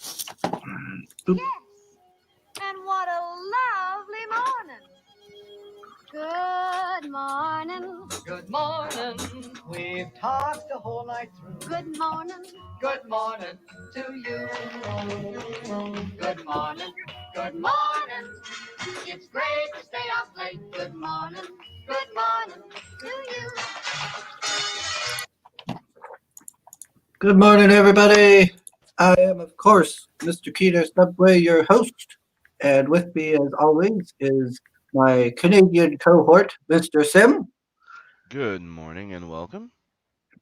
Yes, and what a lovely morning. Good morning. Good morning. We've talked the whole night through. Good morning. Good morning to you. Good morning. Good morning. It's great to stay up late. Good morning. Good morning to you. Good morning, everybody. I am, of course, Mr. Keeter Subway, your host. And with me, as always, is my Canadian cohort, Mr. Sim, Good morning and welcome.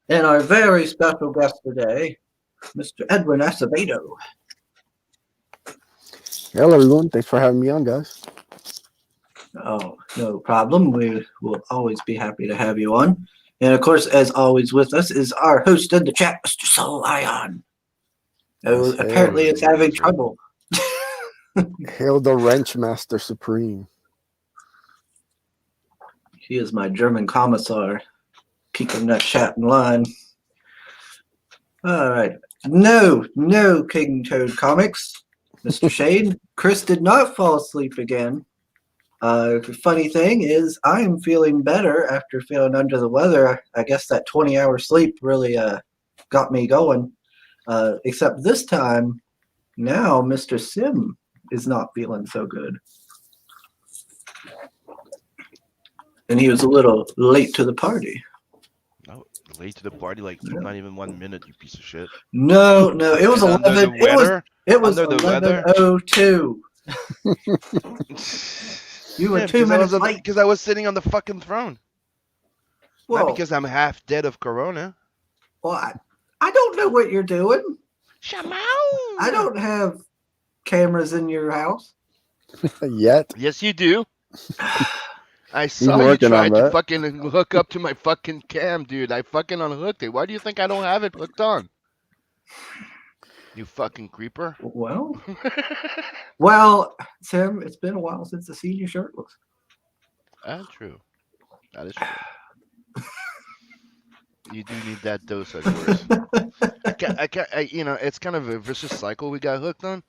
and our very special guest today, Mr. Edwin Acevedo. Hello, everyone. Thanks for having me on, guys. Oh, no problem. We will always be happy to have you on. And of course, as always, with us is our host in the chat, Mr. Soul Ion. Oh, Yes, apparently, it's having trouble. Hail the Wrench Master Supreme. He is my German commissar, keeping that chat in line. All right. No King Toad comics. Mr. Shade, Chris did not fall asleep again. The funny thing is, I am feeling better after feeling under the weather. I guess that 20-hour sleep really got me going. Except this time, now Mr. Sim is not feeling so good. And he was a little late to the party. Oh, late to the party, like not even 1 minute, you piece of shit. No, it was And under 11. the weather? It was Under the weather? 11:02. You were 2 minutes late. Because I was sitting on the fucking throne. Well, Not because I'm half dead of corona. well, I don't know what you're doing. Shamow! I don't have cameras in your house. Yet. Yes, you do. I saw you working try on to that. fucking hook up to my fucking cam, dude. I fucking unhooked it. Why do you think I don't have it hooked on? You fucking creeper. Well, Tim, it's been a while since I've seen you shirtless. True. That is true. You do need that dose of yours. It's kind of a vicious cycle we got hooked on.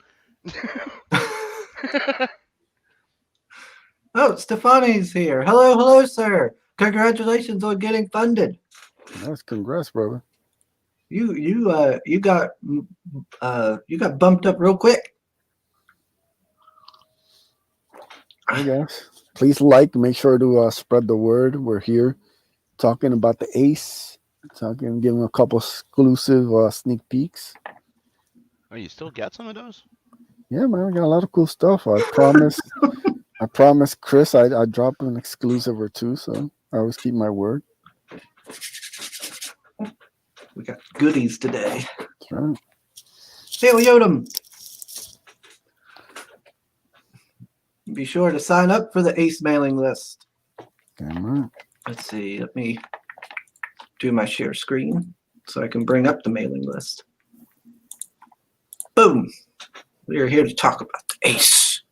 Oh, Stefani's here. Hello, sir. Congratulations on getting funded. That's congrats, brother. You got bumped up real quick. Hey, guys. Please make sure to spread the word. We're here talking about the Ace. Giving a couple exclusive sneak peeks. Oh, you still got some of those? Yeah, man, I got a lot of cool stuff. I promise Chris I drop an exclusive or two, so I always keep my word. We got goodies today. That's right. Hail Yodam. Be sure to sign up for the Ace mailing list. Damn right. Let's see. Let me do my share screen so I can bring up the mailing list. Boom. We are here to talk about the Ace.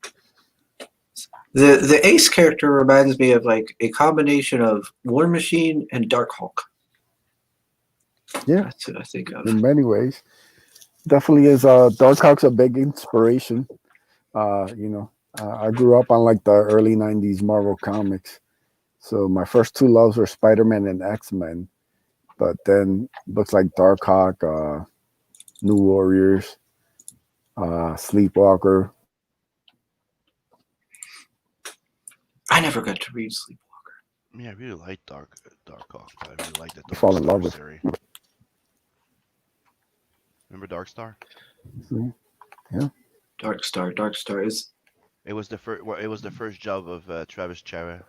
The Ace character reminds me of like a combination of War Machine and Darkhawk. Yeah, that's what I think of. In many ways, definitely is. Darkhawk's a big inspiration. I grew up on like the early '90s Marvel comics, so my first two loves were Spider-Man and X-Men. But then books like Darkhawk, New Warriors, Sleepwalker. I never got to read Sleepwalker. Yeah, I really like Darkhawk. I really like that. Fall in love with series. Remember Darkstar? Yeah. Darkstar is. It was the first. Well, it was the first job of Travis Charis.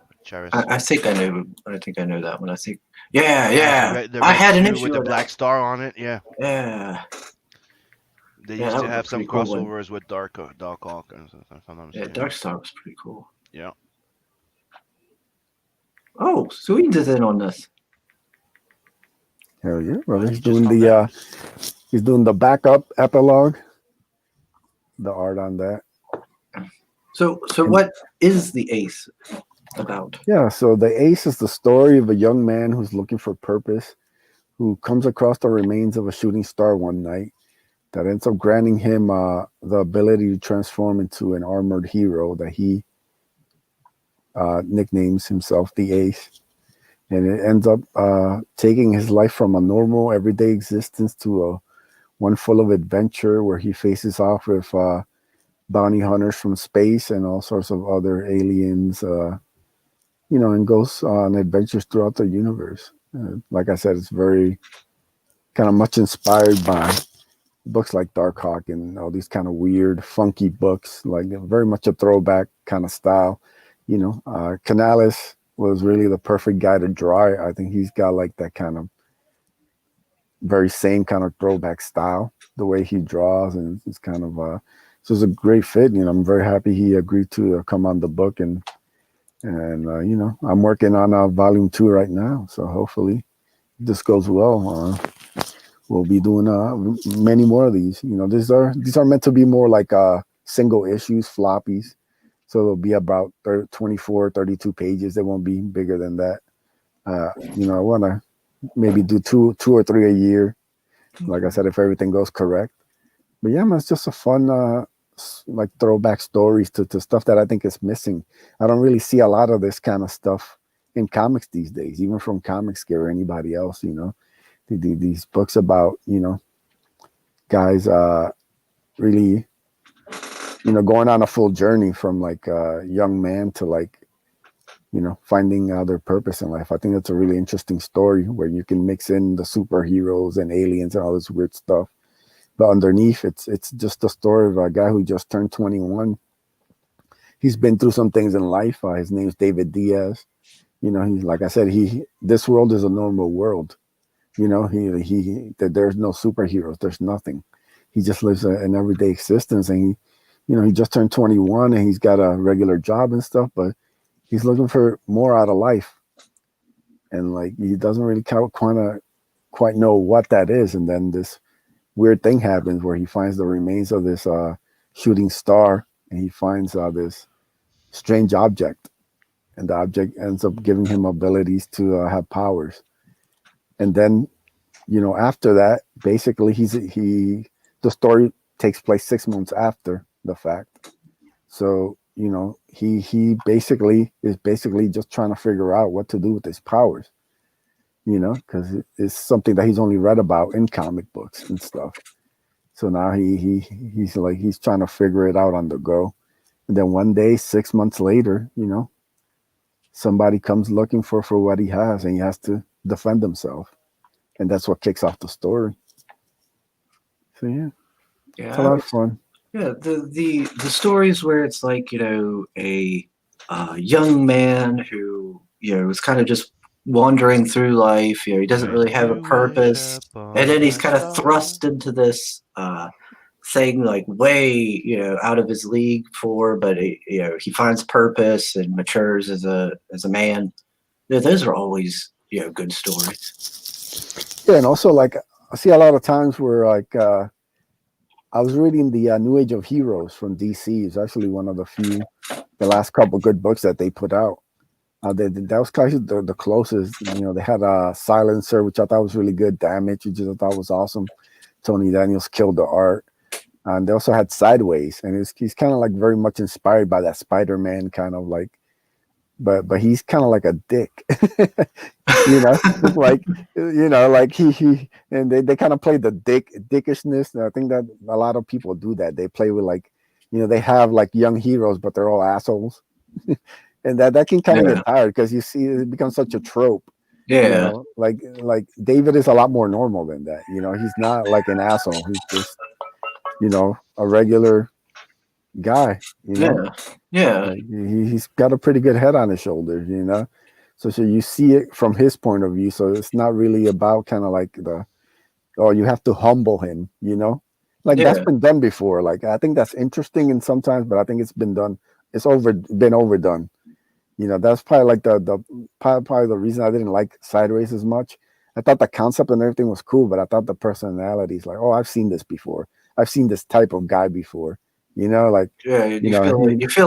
I think I know. I think I know that one. I think. Yeah. The I had an issue with the with black that. star on it. Yeah. Yeah. They used to have some crossovers with Darkhawk. Yeah, Darkstar was pretty cool. Yeah. Oh, Sweden's is in on this. Hell yeah, brother! He's doing the backup epilogue. The art on that. So what is the Ace about? Yeah, so the Ace is the story of a young man who's looking for purpose, who comes across the remains of a shooting star one night, that ends up granting him the ability to transform into an armored hero that he nicknames himself the Ace. And it ends up taking his life from a normal everyday existence to a one full of adventure, where he faces off with bounty hunters from space and all sorts of other aliens, and goes on adventures throughout the universe. Like I said, it's very kind of much inspired by books like Darkhawk and all these kind of weird, funky books, like very much a throwback kind of style. Canales was really the perfect guy to draw it. I think he's got like that kind of very same kind of throwback style, the way he draws, and it's kind of so it's a great fit. I'm very happy he agreed to come on the book, and I'm working on volume 2 right now, so hopefully this goes well. We'll be doing many more of these. These are meant to be more like single issues, floppies, so it'll be about 24, 32 pages. They won't be bigger than that. I want to maybe do two or three a year, like I said, if everything goes correct. But yeah, man, it's just a fun like throwback stories to stuff that I think is missing. I don't really see a lot of this kind of stuff in comics these days, even from Comicsgate or anybody else. These books about guys really going on a full journey from like a young man to like finding their purpose in life. I think that's a really interesting story where you can mix in the superheroes and aliens and all this weird stuff, but underneath it's just a story of a guy who just turned 21. He's been through some things in life. His name's David Diaz. He's, like I said, this world is a normal world. He there's no superheroes, there's nothing. He just lives an everyday existence, and he just turned 21 and he's got a regular job and stuff, but he's looking for more out of life, and like he doesn't really quite know what that is. And then this weird thing happens where he finds the remains of this shooting star, and he finds this strange object, and the object ends up giving him abilities to have powers. And then after that, basically the story takes place 6 months after the fact. So he basically is just trying to figure out what to do with his powers, because it's something that he's only read about in comic books and stuff. So now he's trying to figure it out on the go. And then one day, 6 months later, somebody comes looking for what he has, and he has to defend himself, and that's what kicks off the story. So yeah, it's a lot of fun. Yeah, the stories where it's like a young man who is kind of just wandering through life. He doesn't really have a purpose, and then he's kind of thrust into this thing like way out of his league but he finds purpose and matures as a man. Those are always good stories. Yeah, and also like I see a lot of times where like I was reading the New Age of Heroes from DC. It's actually one of the last couple good books that they put out. That was kind of the closest. They had a Silencer, which I thought was really good. Damage, which I thought was awesome. Tony Daniels killed the art. And they also had Sideways, and he's kind of like very much inspired by that Spider-Man kind of like, but he's kind of like a dick, like like he and they kind of play the dickishness. And I think that a lot of people do that. They play with like, they have like young heroes, but they're all assholes, and that can kind of get tired because you see it becomes such a trope. Yeah, like David is a lot more normal than that. He's not like an asshole. He's just a regular guy. Yeah. He's got a pretty good head on his shoulders. So you see it from his point of view. So it's not really about kind of like you have to humble him. That's been done before. Like I think that's interesting and sometimes, but I think it's been done. It's been overdone. That's probably like probably the reason I didn't like Sideways as much. I thought the concept and everything was cool, but I thought the personalities, like, oh, I've seen this before. I've seen this type of guy before. You feel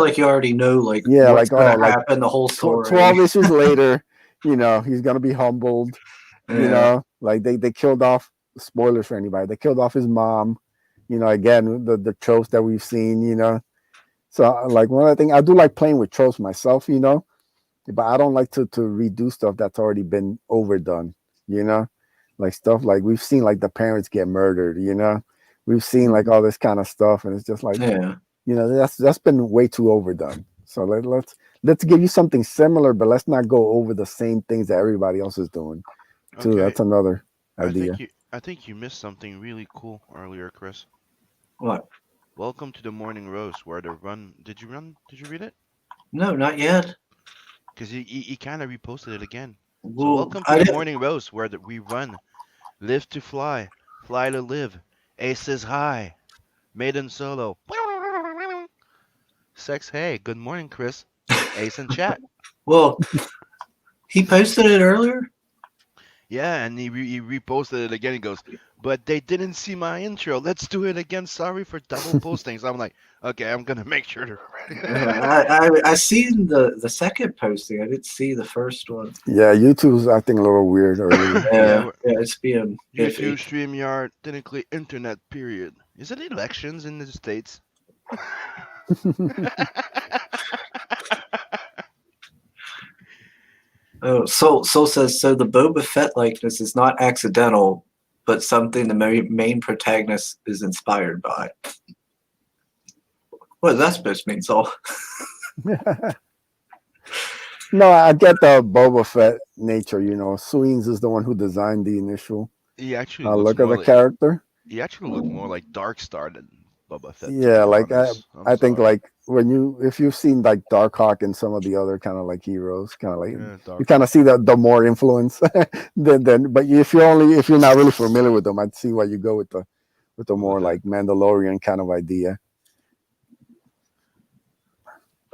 like you already know, like, what's gonna happen, the whole story. 12 issues later, he's gonna be humbled. Like they killed off, spoilers for anybody, they killed off his mom, again, the tropes that we've seen, So like one of the things I do like playing with tropes myself, but I don't like to redo stuff that's already been overdone, like stuff like we've seen like the parents get murdered, we've seen like all this kind of stuff, and it's just like Yeah. that's been way too overdone. So let's give you something similar, but let's not go over the same things that everybody else is doing too. Okay, That's another I idea. think you missed something really cool earlier, Chris. What? Welcome to the Morning Roast, where the run. Did you run? Did you read it? No, not yet. Because he kind of reposted it again. So Well, welcome to I the didn't. Morning Roast, where we run, live to fly, fly to live, aces high, maiden solo. Sex, hey, good morning, Chris. Ace in chat. Well, he posted it earlier. Yeah, and he reposted it again. He goes, but they didn't see my intro. Let's do it again. Sorry for double posting. So I'm like, okay, I'm gonna make sure to. I seen the second posting. I didn't see the first one. Yeah, YouTube's acting a little weird earlier. Yeah, Yeah, it's being YouTube iffy. StreamYard didn't click internet. Period. Is it elections in the states? Oh, Soul says so. The Boba Fett likeness is not accidental, but something the main protagonist is inspired by. What is that supposed to mean, Soul? No, I get the Boba Fett nature. Sweens is the one who designed the initial He actually looks look at more the like character. he actually looked more like Dark Star than Boba Fett, to Yeah, be like honest. I'm I think sorry. like if you've seen like Darkhawk and some of the other kind of like heroes, kind of like Yeah, you Dark kind of Hawk. see the more influence than. But if you're not really familiar with them, I'd see why you go with the Boba more Fett. like Mandalorian kind of idea.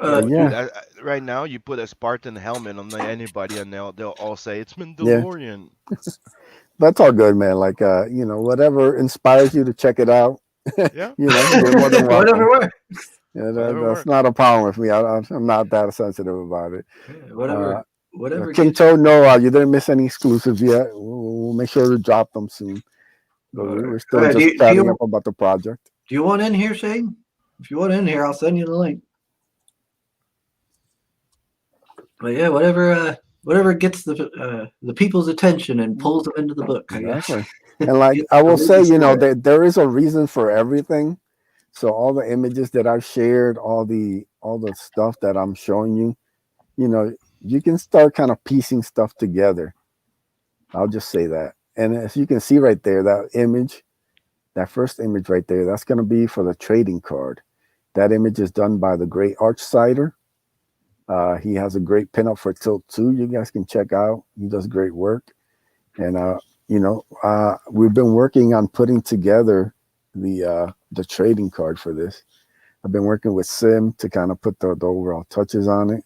Yeah, But Uh, dude. yeah, Right now, you put a Spartan helmet on anybody, and they'll all say it's yeah, Mandalorian. that's all good, man. Like whatever inspires you to check it out, Yeah, you're more than welcome. whatever works. Yeah, whatever that's works. not a problem with me. I'm not that sensitive about it. Yeah, Uh, whatever King gets. Toad, no, you didn't miss any exclusives yet. We'll make sure to drop them soon. But All right. we're still just Do chatting you up about the project. want in here, Shane? If you want in here, I'll send you the link. But yeah, whatever gets the people's attention and pulls them into the book, I guess. Exactly. And like I will say, there is a reason for everything. So all the images that I've shared, all the stuff that I'm showing you, you can start kind of piecing stuff together. I'll just say that. And as you can see right there, that first image right there, that's going to be for the trading card. That image is done by the great Archsider. He has a great pinup for Tilt 2. You guys can check out. He does great work. And we've been working on putting together the trading card for this. I've been working with Sim to kind of put the overall touches on it.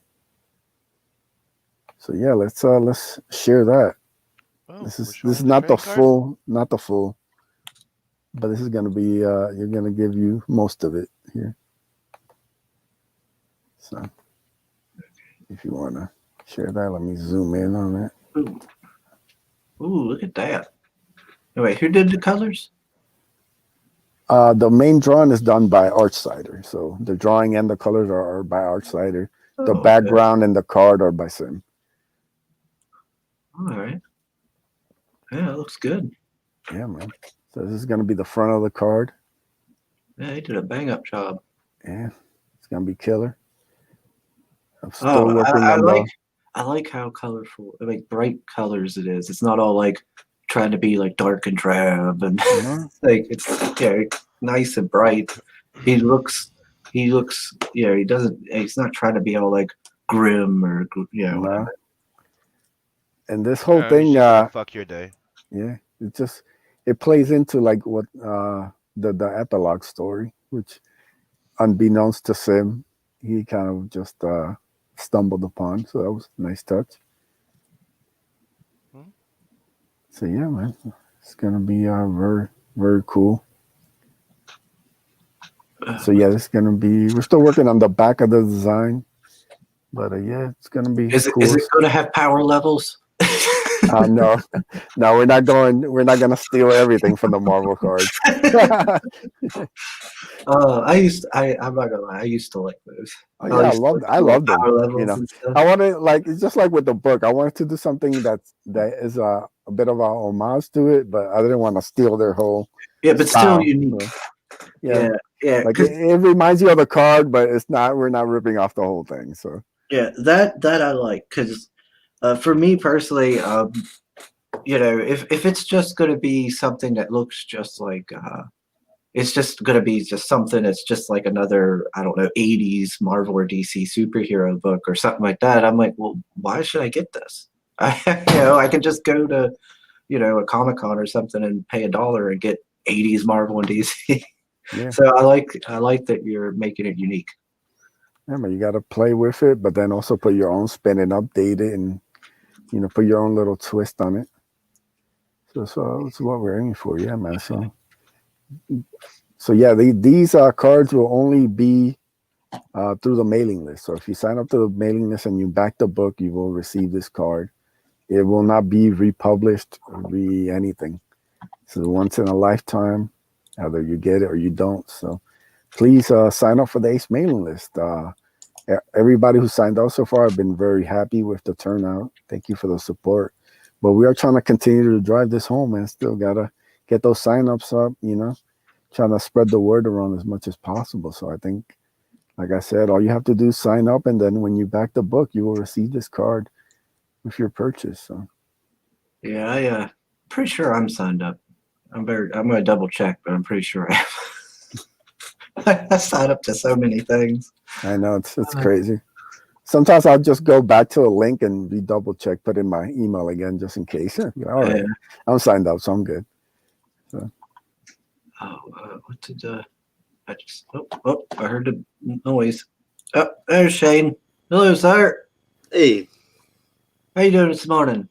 So yeah, let's share that. Oh, This we're is showing the not the trading card? full, but this is gonna be you're gonna give you most of it here. So if you wanna share that, let me zoom in on that. Ooh, look at that. Oh, wait, who did the colors? The main drawing is done by Archsider. So the drawing and the colors are by Archsider. Oh, The okay. background and the card are by Sim. All right. Yeah, it looks good. Yeah, man. So this is gonna be the front of the card. Yeah, he did a bang up job. Yeah, it's gonna be killer. I'm still working I on like how colorful, like bright colors it is. It's not all like trying to be like dark and drab and like it's nice and bright. He looks he doesn't he's not trying to be all like grim or whatever. And this whole He's thing, just gonna fuck your day. yeah, it plays into like what the epilogue story, which unbeknownst to Sim, he kind of just stumbled upon. So that was a nice touch. So yeah, man, it's gonna be very, very cool. So yeah, it's gonna be. We're still working on the back of the design, but yeah, it's gonna be Is cool. it going to have power levels? No, no, we're not going. We're not gonna steal everything from the Marvel cards. I'm not gonna lie, I used to like those. Oh yeah, I Like love them. power You levels know, and stuff. I wanted like it's just like with the book. I wanted to do something that is a bit of a homage to it, but I didn't want to steal their whole Yeah, but still style. unique. So, yeah, Yeah, yeah, like because it reminds you of the card, but it's not. We're not ripping off the whole thing. So yeah, that I like. Because for me personally, if it's just gonna be something that looks just like it's just gonna be just something that's just like another, I don't know, 80s Marvel or DC superhero book or something like that. I'm like, well, why should I get this? I can just go to, a Comic Con or something and pay $1 and get 80s Marvel and DC. yeah, So I like that you're making it unique. yeah, but you got to play with it, but then also put your own spin and update it, and put your own little twist on it. So that's what we're aiming for, yeah, man. So yeah, these cards will only be through the mailing list. So if you sign up to the mailing list and you back the book, you will receive this card. It will not be republished or be anything. It's once in a lifetime. Either you get it or you don't. So please sign up for the ACE mailing list. Everybody who signed up so far, I've been very happy with the turnout. Thank you for the support. But we are trying to continue to drive this home and still gotta get those signups up, trying to spread the word around as much as possible. So I think, like I said, all you have to do is sign up, and then when you back the book, you will receive this card with your purchase. So Yeah, pretty sure I'm signed up. I'm gonna double check, but I'm pretty sure I am. I signed up to so many things. I know it's crazy. Sometimes I'll just go back to a link and double check, put in my email again just in case. All right, Yeah. I'm signed up, so I'm good. So What did I just? I heard the noise. Oh, there's Shane. Hello, sir. Hey, How you doing this morning?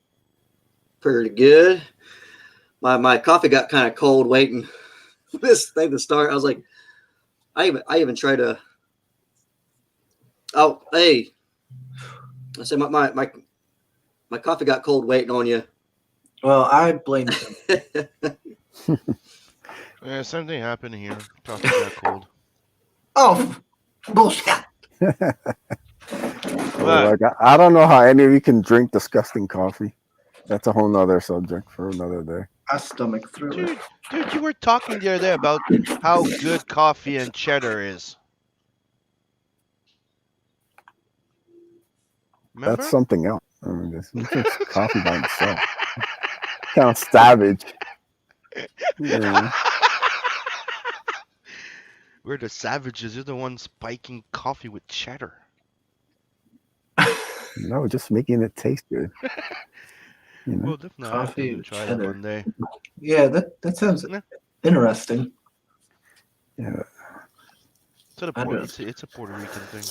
pretty good. My coffee got kind of cold waiting for this thing to start. I was like, I even tried to. Oh, hey, I said my coffee got cold waiting on you. Well, I blame him. Yeah, same thing happened here. Coffee got cold. Oh, bullshit. What? like I don't know how any of you can drink disgusting coffee. That's a whole nother subject for another day. I stomach through it. Dude, you were talking the other day about how good coffee and cheddar is. Remember? That's something else. I mean, this drinks coffee by himself. Kind of savage. Yeah. We're the savages. You're the ones spiking coffee with cheddar. No, just making it taste good. Well, definitely I have Coffee to with try that cheddar. one day. Yeah, that sounds Yeah. interesting. Yeah. It's a Puerto Rican thing.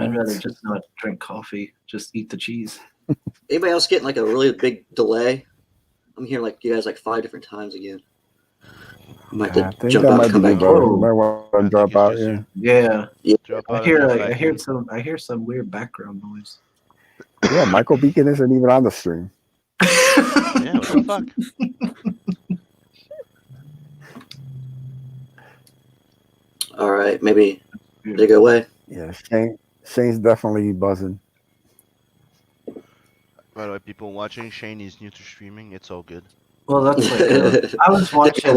I'd rather just not drink coffee, just eat the cheese. Anybody else getting like a really big delay? I'm hearing like you guys like 5 different times again. I might I have to think jump that out might and be come you, back brother. in. You might want I to think drop it's out. just Yeah. Yeah, Drop I out hear and like come back I hear some weird background noise. Yeah, Michael Beacon isn't even on the stream. in. Yeah, what the fuck? All right, maybe they go away. Yeah, Shane's definitely buzzing. By the way, people watching, Shane is new to streaming. It's all good. Well, that's like I was watching.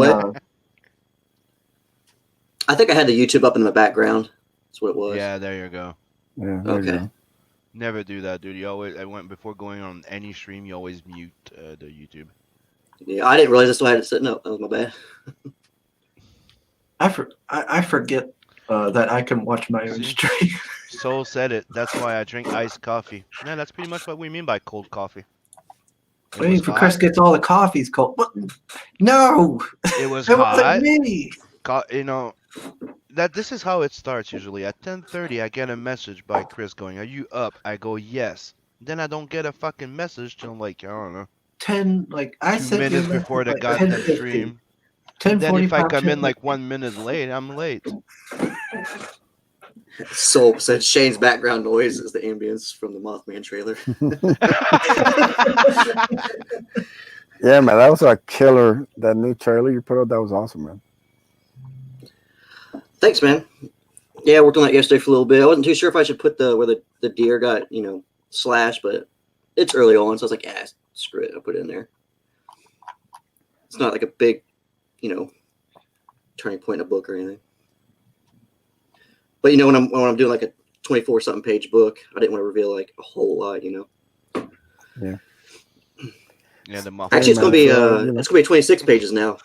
I think I had the YouTube up in the background. That's what it was. Yeah, there you go. Yeah, there you Okay. go. Never do that, dude. Before going on any stream, you always mute the YouTube. Yeah, I didn't realize that's why I had it sitting up. That was my bad. I forget that I can watch my own See? stream. Soul said it. That's why I drink iced coffee. Yeah, that's pretty much what we mean by cold coffee. It Wait, was for hot. Chris gets all the coffees cold. What? No, It was it hot. wasn't me. That this is how it starts usually. At 10:30, I get a message by Chris going, "Are you up?" I go, "Yes." Then I don't get a fucking message till like I don't know, 10 like I 2 sent you a minutes before the message, like, goddamn 10:50. stream. And then if I 10:45, come in like 10:50. 1 minute late, I'm late. So Shane's background noise is the ambience from the Mothman trailer. Yeah, man, that was a killer. That new trailer you put out, that was awesome, man. Thanks, man. Yeah, I worked on that yesterday for a little bit. I wasn't too sure if I should put where the deer got, slashed, but it's early on, so I was like, yeah, screw it. I'll put it in there. It's not like a big, turning point in a book or anything. But when I'm doing like a 24 something page book, I didn't want to reveal like a whole lot, Yeah. Yeah, the Mothman. Actually, man, it's gonna be 26 pages now.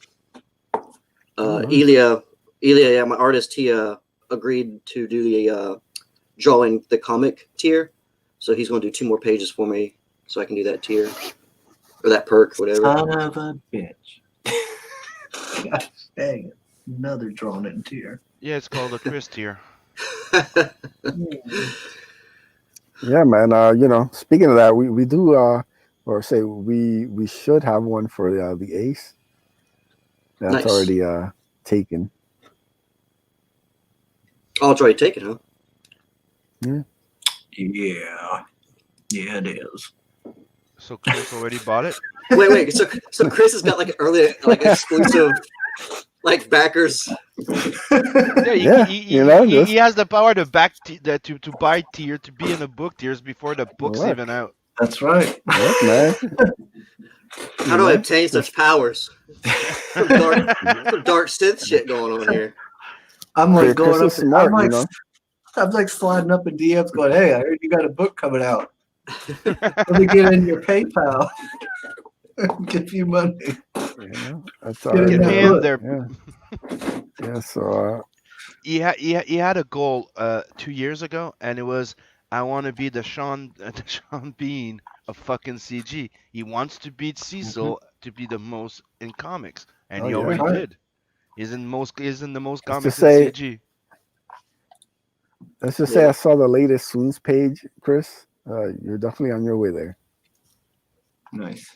nice. Elia, yeah, my artist, he agreed to do the drawing the comic tier, so he's going to do 2 more pages for me, so I can do that tier or that perk, whatever. Son of a bitch. Gosh dang it. Another drawn in tear. Yeah, it's called a Chris tier. Yeah, man. Speaking of that, we do or say we should have one for the Ace. That's Nice. already taken. Oh, it's already taken, huh? Yeah. Yeah, it is. So Chris already bought it? Wait. So Chris has got like early, like exclusive, like backers. Yeah, Yeah, he has the power to to buy tier, to be in the book tiers before the book's Look. even out. That's right. Look, man. How do I obtain such powers? Some dark Sith shit going on here. I'm like Chris going up. is smart, I'm like sliding up in DMs going, hey, I heard you got a book coming out. Let me get in your PayPal. Give you money. That's Get already in Get that me in book. there. Yeah. So He had a goal 2 years ago, and it was, I want to be the Sean Bean of fucking CG. He wants to beat Cecil to be the most in comics, and Oh, he yeah. already Right. did. He's in the most Let's comics just in say- CG. let's just say I saw the latest Swoons page, Chris. You're definitely on your way there. Nice.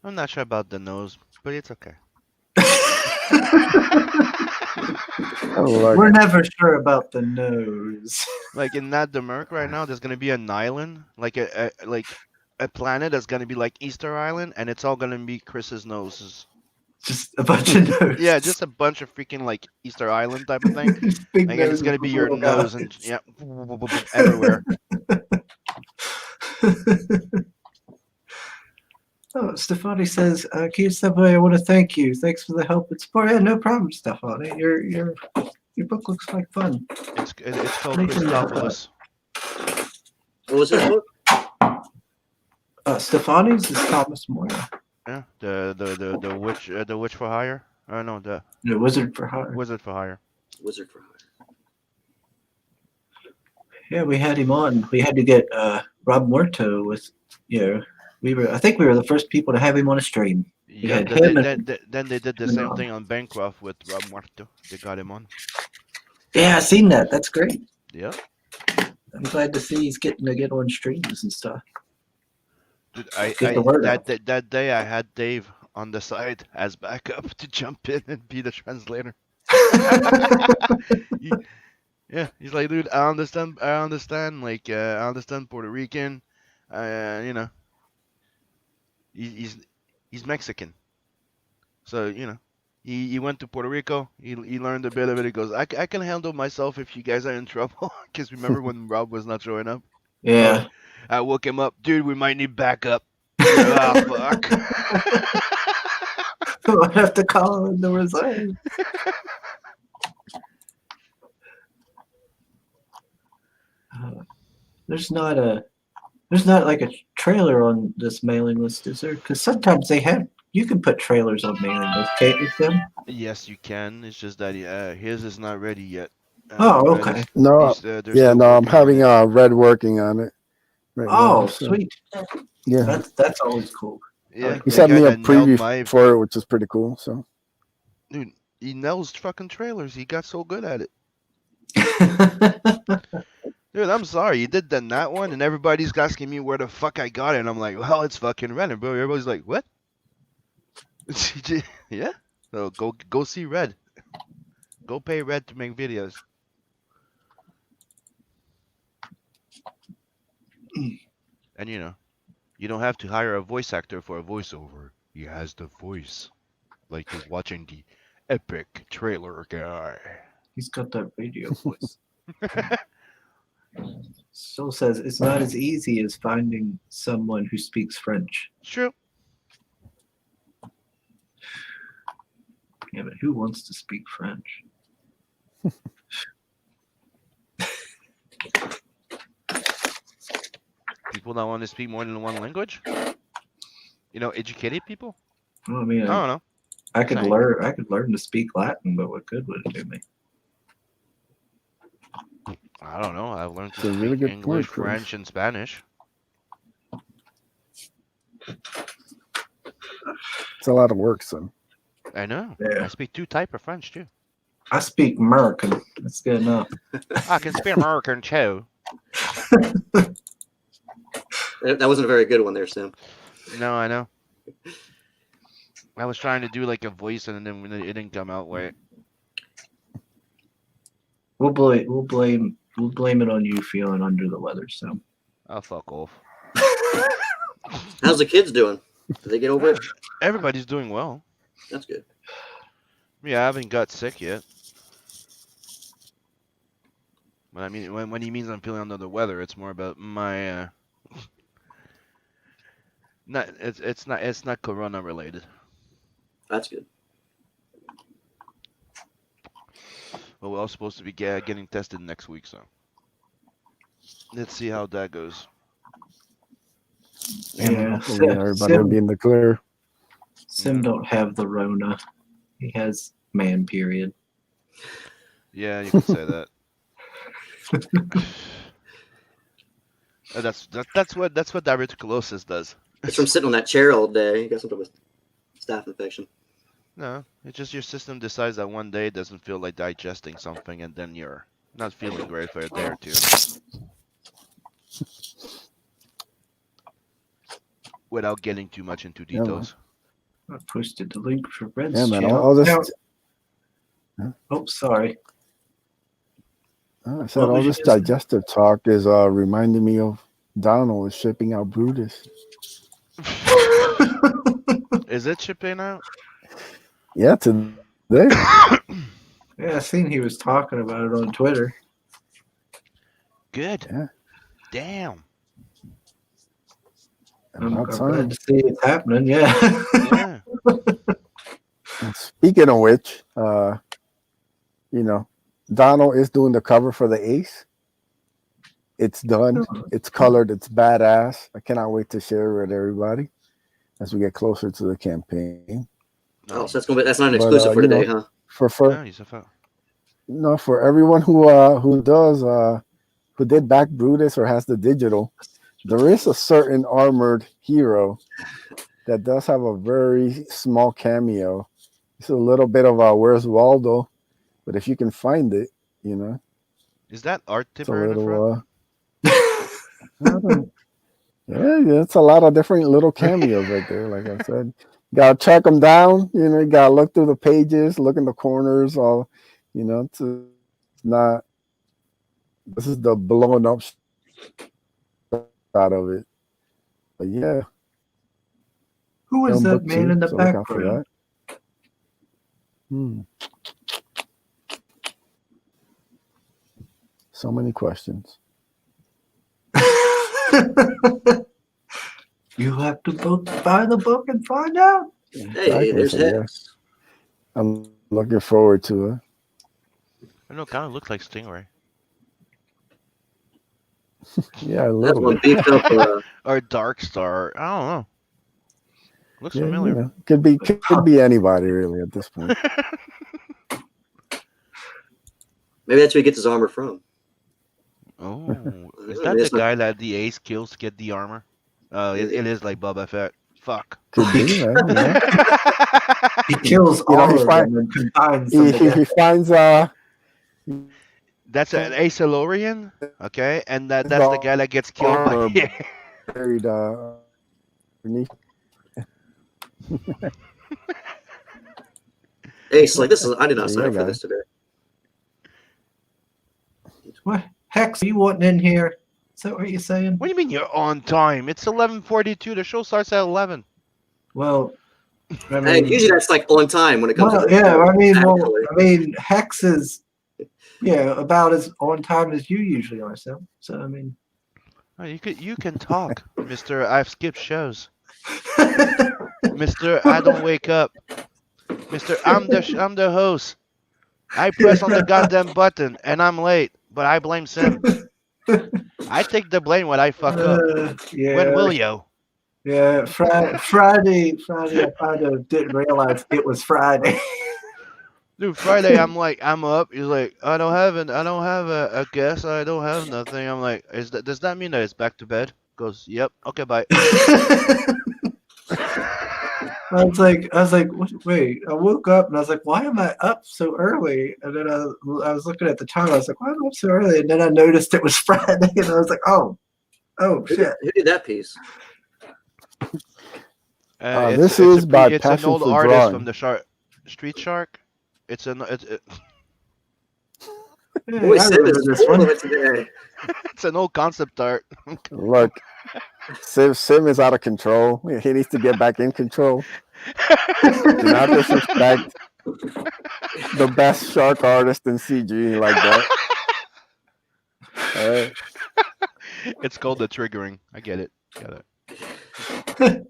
I'm not sure about the nose, but it's okay. Oh, We're never sure about the nose. Like in that the Merc right now, there's gonna be an island, like a planet that's gonna be like Easter Island, and it's all gonna be Chris's noses. Just a bunch of noses. Yeah, just a bunch of freaking like Easter Island type of thing. Just big Like, and it's noses gonna be with your little nose guys. and yeah, everywhere. Oh, Stefani says, Keith Subway, I want to thank you. Thanks for the help and support. Yeah, no problem, Stefani. Your book looks like fun. It's called Make them Christopoulos. What was his book? Stefani's is Thomas Moyer. Yeah, the witch for hire. No, the The Wizard for Hire. wizard for hire. Wizard for Hire. Yeah, we had him on. We had to get Rob Muerto with, I think we were the first people to have him on a stream. Yeah, had then him then they did the and, same thing on Bancroft with Rob Muerto. They got him on. Yeah, I seen that. That's great. Yeah. I'm glad to see he's getting to get on streams and stuff. Dude, Get the word out. that day I had Dave on the side as backup to jump in and be the translator. He's like, dude, I understand, like, I understand Puerto Rican, he's Mexican, so he went to Puerto Rico, he learned a bit of it. He goes, I can handle myself if you guys are in trouble, because remember when Rob was not showing up? Yeah. I woke him up, dude, we might need backup. Oh, fuck. I have to call him in the reserve. There's not like a trailer on this mailing list, is there? Because sometimes you can put trailers on mailing lists, can't you, Tim? Yes, you can. It's just that his is not ready yet. Oh, okay. No, they're yeah, still no, I'm working on having it. Red working on it. Right Oh, now, so, sweet. yeah, That's always cool. Yeah, he the sent guy me a that nailed preview for it, which is pretty cool. So, dude, he nails fucking trailers. He got so good at it. Dude, I'm sorry. You did that one, and everybody's asking me where the fuck I got it. And I'm like, well, it's fucking Red. Bro, everybody's like, what? Yeah. So go see Red. Go pay Red to make videos. And you know, you don't have to hire a voice actor for a voiceover. He has the voice, like you're watching the epic trailer guy. He's got that radio voice. So says it's not as easy as finding someone who speaks French. True. Yeah, but who wants to speak French? People that want to speak more than one language. You know, educated people. Well, I mean, I don't know. I could Same. learn. I could learn to speak Latin, but what good would it do me? I don't know. I've learned to It's a speak really good English, point, Chris. French, and Spanish. It's a lot of work, son. I know. Yeah. I speak 2 types of French too. I speak American. That's good enough. I can speak American too. That wasn't a very good one there, Sam. No, I know. I was trying to do like a voice, and then it didn't come out right. We'll blame it on you feeling under the weather. So Oh, fuck off. How's the kids doing? Did they get over it? Everybody's doing well. That's good. Yeah, I haven't got sick yet. But I mean, when he means I'm feeling under the weather, it's more about my it's not corona related. That's good. But we're all supposed to be getting tested next week, so let's see how that goes. yeah, Hopefully everybody will be in the clear. Sim don't have the Rona. He has man period. Yeah, you could say that. That's what diverticulosis does. It's from sitting on that chair all day. You got some type of staph infection. No, it's just your system decides that one day it doesn't feel like digesting something, and then you're not feeling great for a day or two. Without getting too much into Yeah, man. details. I posted the link for Red's Yeah, man. channel. All this. Oh, sorry. I said What all was this you saying? digestive talk is reminding me of Donald is shipping out Brutus. Is it shipping out? Yeah, today. Yeah, I seen he was talking about it on Twitter. Good. Yeah. Damn. I'm About glad time. to see it's happening. Yeah. Yeah. And speaking of which, Donald is doing the cover for the Ace. It's done. It's colored. It's badass. I cannot wait to share it with everybody as we get closer to the campaign. Oh, so that's not an But, exclusive for you today, know, huh? For everyone who did back Brutus or has the digital, there is a certain armored hero that does have a very small cameo. It's a little bit of a Where's Waldo, but if you can find it, Is that art it's a tipper in the front? little. Yeah, it's a lot of different little cameos right there. Like I said, you gotta track them down. You gotta look through the pages, look in the corners. All, it's not. This is the blown up shot of it. But yeah. Who is that man in the so look out for background? that. So many questions. You have to buy the book and find out. Hey, there's So, yeah, Hex. I'm looking forward to it. I know, it kind of looks like Stingray. Yeah, a That's little one bit. beefed up. Or Dark Star. I don't know. Looks Yeah, familiar. could be anybody really at this point. Maybe that's where he gets his armor from. Oh, is Yeah, that the it's not- guy that the Ace kills to get the armor? It is like Boba Fett. Fuck. Could be, man. He kills You know, all he of find- them and combines them He together. finds That's an Acelorian, okay? And that's The the guy that gets killed armor by... buried underneath. Ace, like this is. I did not Yeah, sign up for guys. this today. What? Hex, are you wanting in here? Is that what you're saying? What do you mean you're on time? It's 11:42. The show starts at 11. Well, I And mean, usually that's like on time when it comes well, to this yeah. show, actually. I mean, Hex is, about as on time as you usually are. So I mean, Oh, you can talk, Mister. I've skipped shows. Mister, I don't wake up. Mister, I'm the host. I press on the goddamn button and I'm late, but I blame Sim. I take the blame when I fuck up. yeah, When will you? yeah. Friday. I kind of didn't realize it was Friday. Dude, Friday I'm up. He's like, I don't have a guess. I don't have nothing. I'm like, does that mean that it's back to bed? Goes, yep. Okay, bye. I was like, wait. I woke up and I was like, why am I up so early? And then I was looking at the time. I was like, why am I up so early? And then I noticed it was Friday, and I was like, oh shit. Who did that piece? This is by it's an Passion old for artist Drawing. from the Street Shark. It's Yeah, Boy, I Sim remember is this full one. of it today. it's an old concept art. Look, Sim is out of control. He needs to get back in control. Do not disrespect the best shark artist in CG like that. All right. It's called the triggering. I get it. Got it.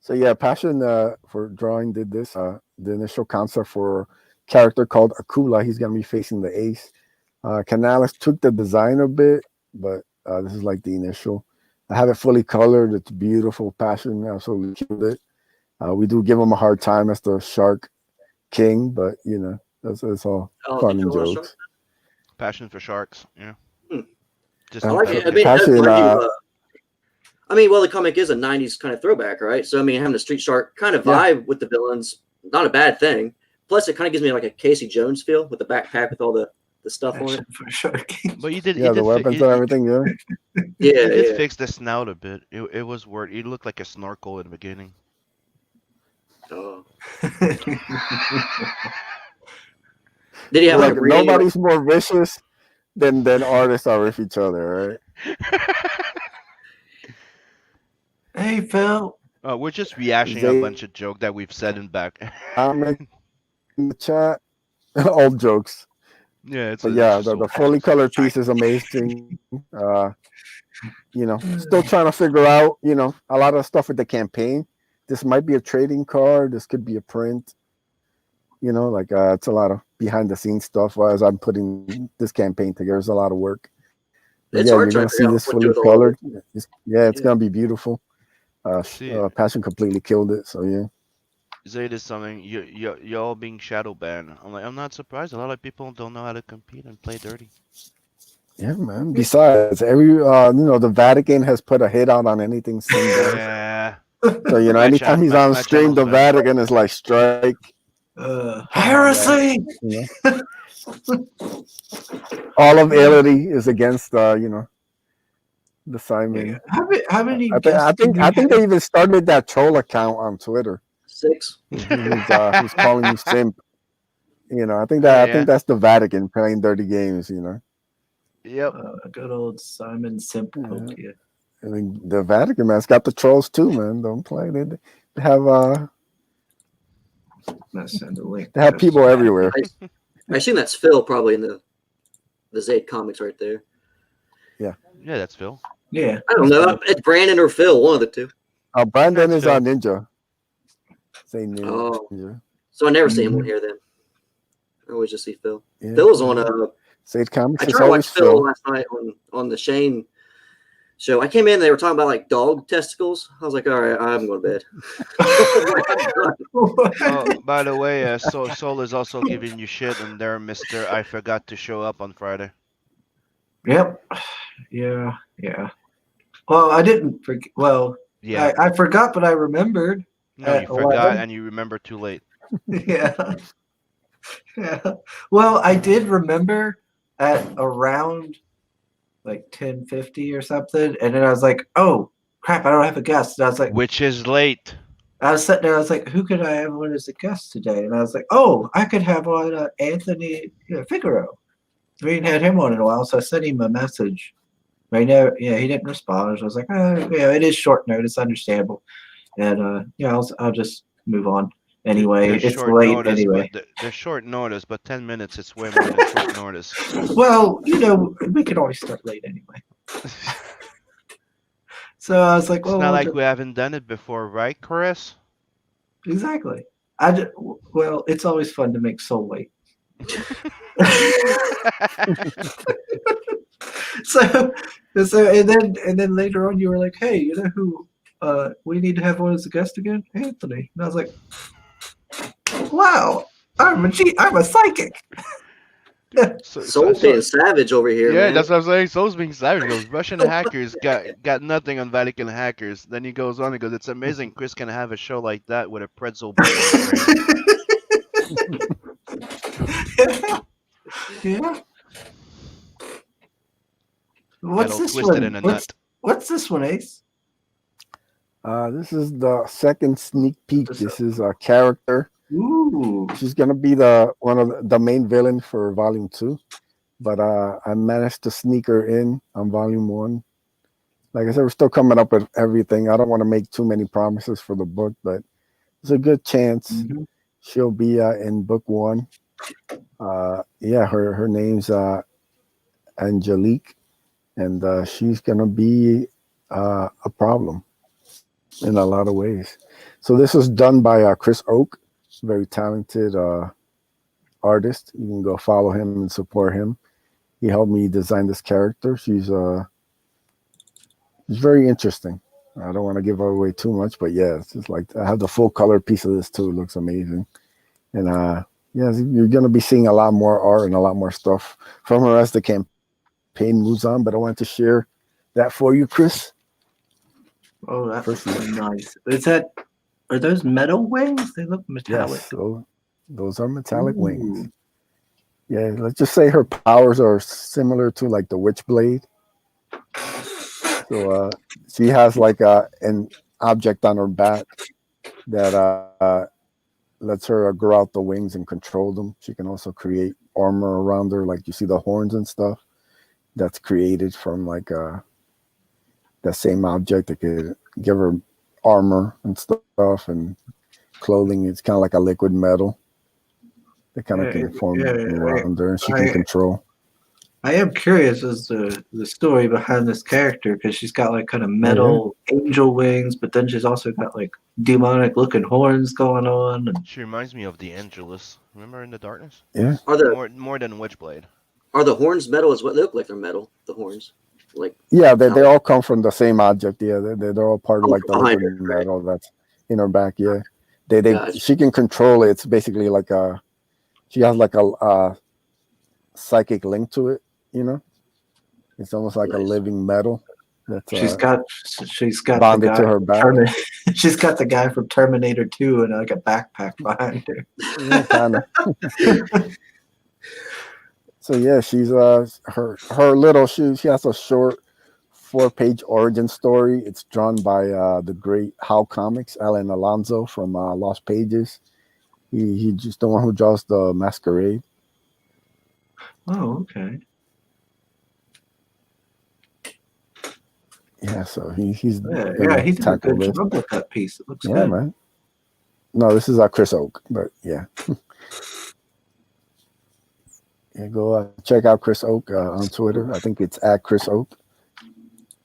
So yeah, Passion for Drawing did this. The initial concept for a character called Akula. He's gonna be facing the ace. Canales took the design a bit, but this is like the initial. I have it fully colored. It's beautiful. Passion absolutely killed it. We do give him a hard time as the Shark King, but it's all fun and jokes. Passion for sharks. Yeah. Just I like it. I okay. mean, it does Passion, remind you, well, the comic is a 90s kind of throwback, right? So, I mean, having a Street Shark kind of vibe with the villains, not a bad thing. Plus, it kind of gives me like a Casey Jones feel with the backpack with all the stuff on it. For sure. But you did. Yeah, the weapons and everything. Yeah. Yeah, He did yeah. fix the snout a bit. It was weird. He looked like a snorkel in the beginning. Oh. Did he have like Look, nobody's more vicious than artists are with each other, right? Hey, Phil. We're just rehashing a bunch of joke that we've said in back. In the chat, old jokes. Yeah, it's But just the old fully jokes. colored piece is amazing. Still trying to figure out, a lot of stuff with the campaign. This might be a trading card. This could be a print. It's a lot of behind the scenes stuff as I'm putting this campaign together. It's a lot of work. But It's yeah, hard you're trying gonna to see figure out this what to do fully with all of colored. it. It's gonna be beautiful. Passion completely killed it. So yeah. Zayd is something you're all being shadow banned. I'm not surprised. A lot of people don't know how to compete and play dirty. Yeah, man. Besides, the Vatican has put a hit out on anything single. Yeah. So anytime he's on stream, the Vatican is like strike. Heresy. All of Ility is against the Simon. Yeah. How many? I think they even started that troll account on Twitter. 6. Who's calling you simp? I think that's the Vatican playing dirty games. Yep. Good old Simon Simp. Yeah. I mean, the Vatican man's got the trolls too, man. Don't play. They have they have people everywhere. I assume that's Phil probably in the Zayd comics right there. Yeah, that's Phil. Yeah. I don't know. It's Brandon or Phil, one of the two. Brandon That's is Phil. Ninja. Say Ninja. Oh. So I never see him on here then. I always just see Phil. Yeah. Phil was on Zayd Comics. I is tried to watch always Phil last night on the Shane show. I came in, they were talking about like dog testicles. I was like, all right, I'm going to bed. Oh, by the way, Soul is also giving you shit, and there, Mister. I forgot to show up on Friday. Yep. Yeah. Well, I didn't forget. Well, Yeah. I forgot, but I remembered. No, you forgot, and you remember too late. Yeah. Well, I did remember at around like 10:50 or something, and then I was like, "Oh crap, I don't have a guest." And I was like, Which is late. I was sitting there, I was like, "Who could I have on as a guest today?" And I was like, "Oh, I could have on Anthony Figaro." we ain't had him on in a while, so I sent him a message. Right now, yeah, he didn't respond. So I was like, yeah, it is short notice, understandable, and yeah, I'll just move on. Anyway, There's it's short late notice, anyway. but there's short notice, but 10 minutes it's way more than short notice. Well, we can always start late anyway. So I was like, It's well, not like we haven't done it before, right, Chris? exactly. Well, it's always fun to make Soul wait. so and then later on you were like, hey, you know who we need to have on as a guest again? Anthony. And I was like, wow, I'm a psychic. Soul being savage over here, yeah, man. that's what I'm saying. Soul's being savage. He goes, Russian hackers got nothing on Vatican hackers. Then he goes on and goes, it's amazing Chris can have a show like that with a pretzel between his brain. Yeah. Get What's all this twisted one? in a nut. What's this one, Ace? This is the second sneak peek. What's This is a character. Ooh. She's gonna be one of the main villain for Volume 2, but I managed to sneak her in on Volume 1. Like I said, we're still coming up with everything. I don't want to make too many promises for the book, but there's a good chance she'll be in book 1. Yeah, her name's Angelique, and she's gonna be a problem in a lot of ways. So this was done by Chris Oak, very talented artist. You can go follow him and support him. He helped me design this character. She's very interesting. I don't want to give away too much, but yeah, it's just like I have the full color piece of this too. It looks amazing, and yeah, you're gonna be seeing a lot more art and a lot more stuff from her as the campaign moves on. But I wanted to share that for you, Chris. Oh, that's nice. Are those metal wings? They look metallic. Yes, so those are metallic wings. Yeah, let's just say her powers are similar to like the Witchblade. So she has like an object on her back that lets her grow out the wings and control them. She can also create armor around her, like you see the horns and stuff. That's created from like that same object that could give her armor and stuff and clothing. It's kind of like a liquid metal that kind of can form around her, and she can control. I am curious as to the story behind this character, because she's got like kind of metal angel wings, but then she's also got like demonic looking horns going on. She reminds me of the Angelus. Remember in the darkness? Yeah. More than Witchblade. Are the horns metal as well? They look like they're metal. The horns, like yeah, they all come from the same object. Yeah, they're all part of like the liquid her, metal that's in her back. Yeah, they Gotcha. She can control it. It's basically like she has like a psychic link to it. You know, it's almost like a living metal. That's she's got bonded to her back. She's got the guy from Terminator 2 and like a backpack behind her. Yeah, kind of. So yeah, she's her little she has a short 4-page origin story. It's drawn by the great How Comics, Alan Alonso from Lost Pages. He just the one who draws the Masquerade. Oh, okay. Yeah, so he's he did a good job with that piece. It looks good. Man. No, this is Chris Oak, but yeah. Yeah, go check out Chris Oak on Twitter. I think it's at Chris Oak.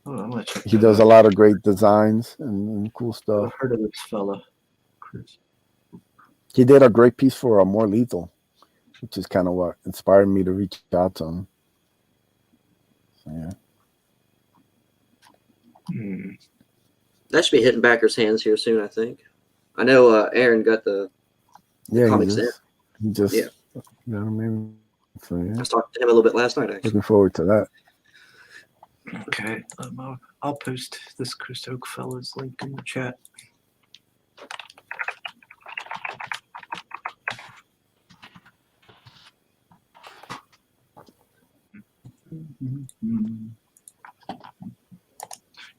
Oh, I'm gonna check he does a lot of great designs and cool stuff. I've heard of this fella, Chris. He did a great piece for More Lethal, which is kind of what inspired me to reach out to him. So, yeah. That should be hitting backers' hands here soon, I think. I know Aaron got the comics there. He just you know what I mean? So, yeah. I was talking to him a little bit last night, actually. Looking forward to that. Okay, I'll post this Chris Oak fella's link in the chat.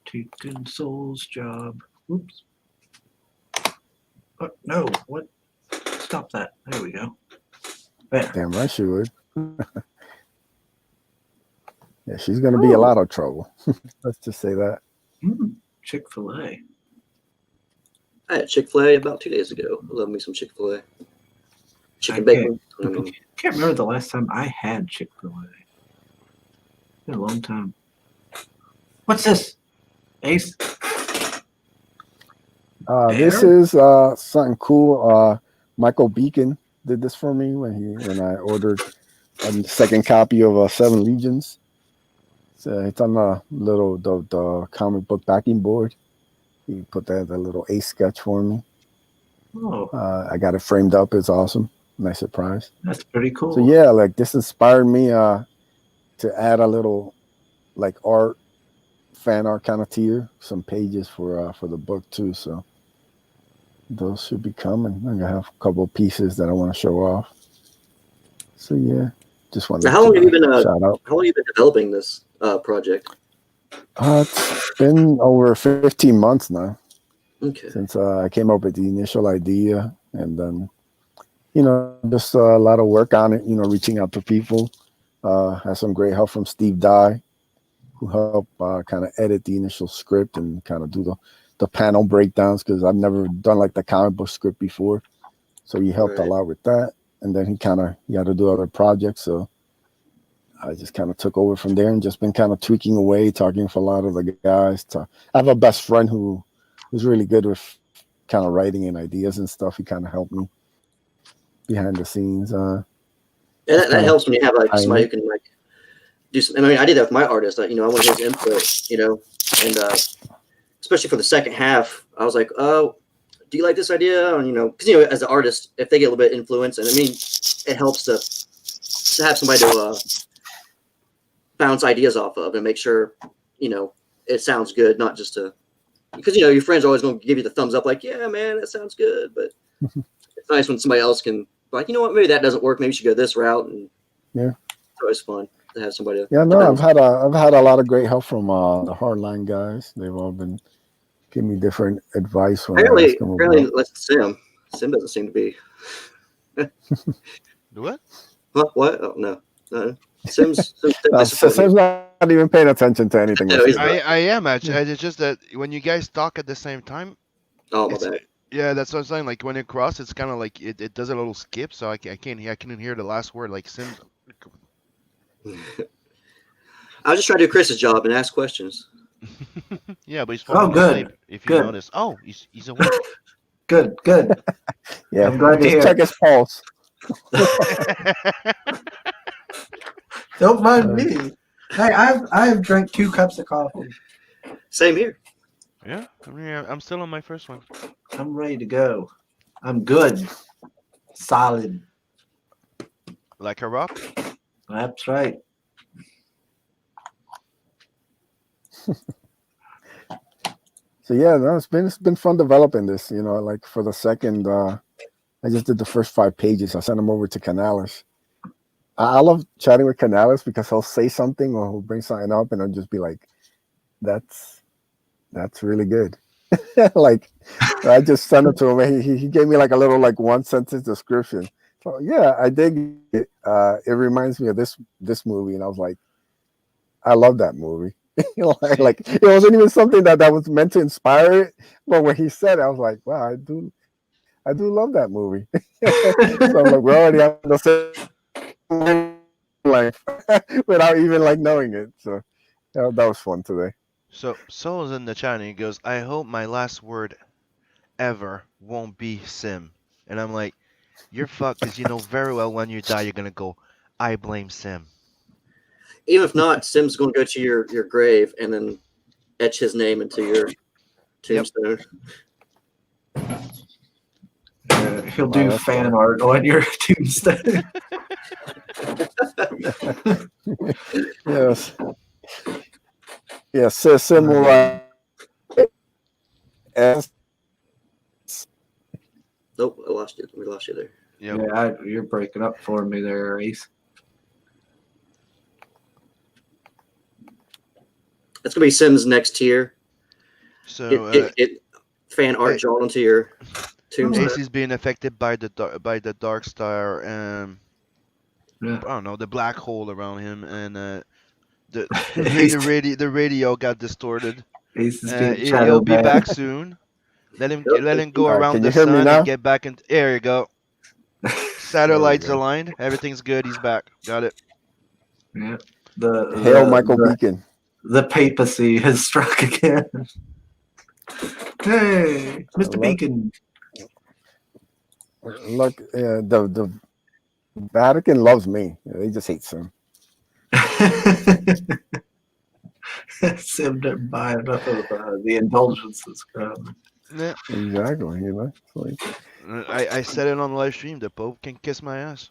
Taking Soul's job. Oops. Oh, no, what? Stop that. There we go. There. Damn right she would. Yeah, she's gonna be a lot of trouble. Let's just say that. Chick-fil-A. I had Chick-fil-A about 2 days ago. I love me some Chick-fil-A. Chicken I bacon. can't remember the last time I had Chick-fil-A. Been a long time. What's this? Ace? This Air? is something cool. Michael Beacon did this for me when I ordered a second copy of Seven Legions. So it's on the comic book backing board. He put that little ace sketch for me. Oh, I got it framed up. It's awesome. Nice surprise. that's pretty cool. So yeah, like this inspired me to add a little like fan art kind of tier, some pages for the book too. So those should be coming. I'm gonna have a couple of pieces that I want to show off. So yeah, just wanted Now, how long have you been shout out. how long have you been developing this project? It's been over 15 months now Okay. since I came up with the initial idea, and then just a lot of work on it. Reaching out to people. Had some great help from Steve Dye, who helped kind of edit the initial script and kind of do the panel breakdowns, because I've never done like the comic book script before. So he helped a lot with that. And then he had to do other projects. So I just kind of took over from there and just been kind of tweaking away, talking for a lot of the guys. I have a best friend who's really good with kind of writing and ideas and stuff. He kind of helped me behind the scenes. And that helps when you have like somebody who can like do some. I mean, I did that with my artist. I wanted his input, and especially for the second half, I was like, "Oh, do you like this idea?" And because as an artist, if they get a little bit of influence, and I mean, it helps to have somebody to bounce ideas off of and make sure it sounds good, not just because your friends are always going to give you the thumbs up, like, "Yeah, man, that sounds good," but it's nice when somebody else can. Like, you know what? Maybe that doesn't work. Maybe you should go this route. And it's always fun to have somebody. I've had a lot of great help from the Hardline guys. They've all been giving me different advice. Apparently, let's Sim doesn't seem to be. What? What? Oh no. Sim's not even paying attention to anything. No, he's not. I am actually. It's just that when you guys talk at the same time. Oh my bad. Yeah, that's what I'm saying. Like when it crosses, it's kind of like it does a little skip, so I can't hear the last word. Like Sim. I'll just try to do Chris's job and ask questions. Yeah, but he's falling asleep. If you notice, he's awake. Good. Yeah, I'm glad to hear. Check his pulse. Don't mind me. Hey, I've drank 2 cups of coffee. Same here. Yeah, I'm still on my first one. I'm ready to go. I'm good. Solid. Like a rock? That's right. So yeah, no, it's been fun developing this. Like for the second, I just did the first 5 pages. I sent them over to Canales. I love chatting with Canales because he'll say something or he'll bring something up and I'll just be like, "That's really good." Like I just sent it to him and he gave me like a little like 1-sentence description. So yeah, I dig it. It reminds me of this movie, and I was like, I love that movie. like it wasn't even something that was meant to inspire it, but when he said it, I was like, wow, I do love that movie. So I'm like, we're already on the same life without even like knowing it. So that was fun today. So Soul's in the chat and he goes, "I hope my last word ever won't be Sim." And I'm like, "You're fucked, because you know very well when you die you're gonna go, I blame Sim." Even if not, Sim's going to go to your grave and then etch his name into your tombstone. He'll do fan art on your tombstone. Yes. Yes, Sim will Nope, I lost you. We lost you there. Yep. Yeah, you're breaking up for me there, Ace. That's gonna be Sim's next tier. So Get fan art drawn onto your tombstone. Ace is being affected by the dark star, I don't know, the black hole around him, and The radio got distorted. Ace is being He'll shadow be banned. back soon. Let him go All right, around can you the hear me sun and now? get back in. There you go. There we Satellites go. aligned. Everything's good. He's back. Got it. Yeah. Hail, Michael The Beacon. the papacy has struck again. Hey, Mr. Look, Beacon. look, the Vatican loves me. They just hate Sim. Sim didn't buy enough of the indulgences. Yeah. Exactly. You know, it's like, I said it on the live stream. The Pope can kiss my ass.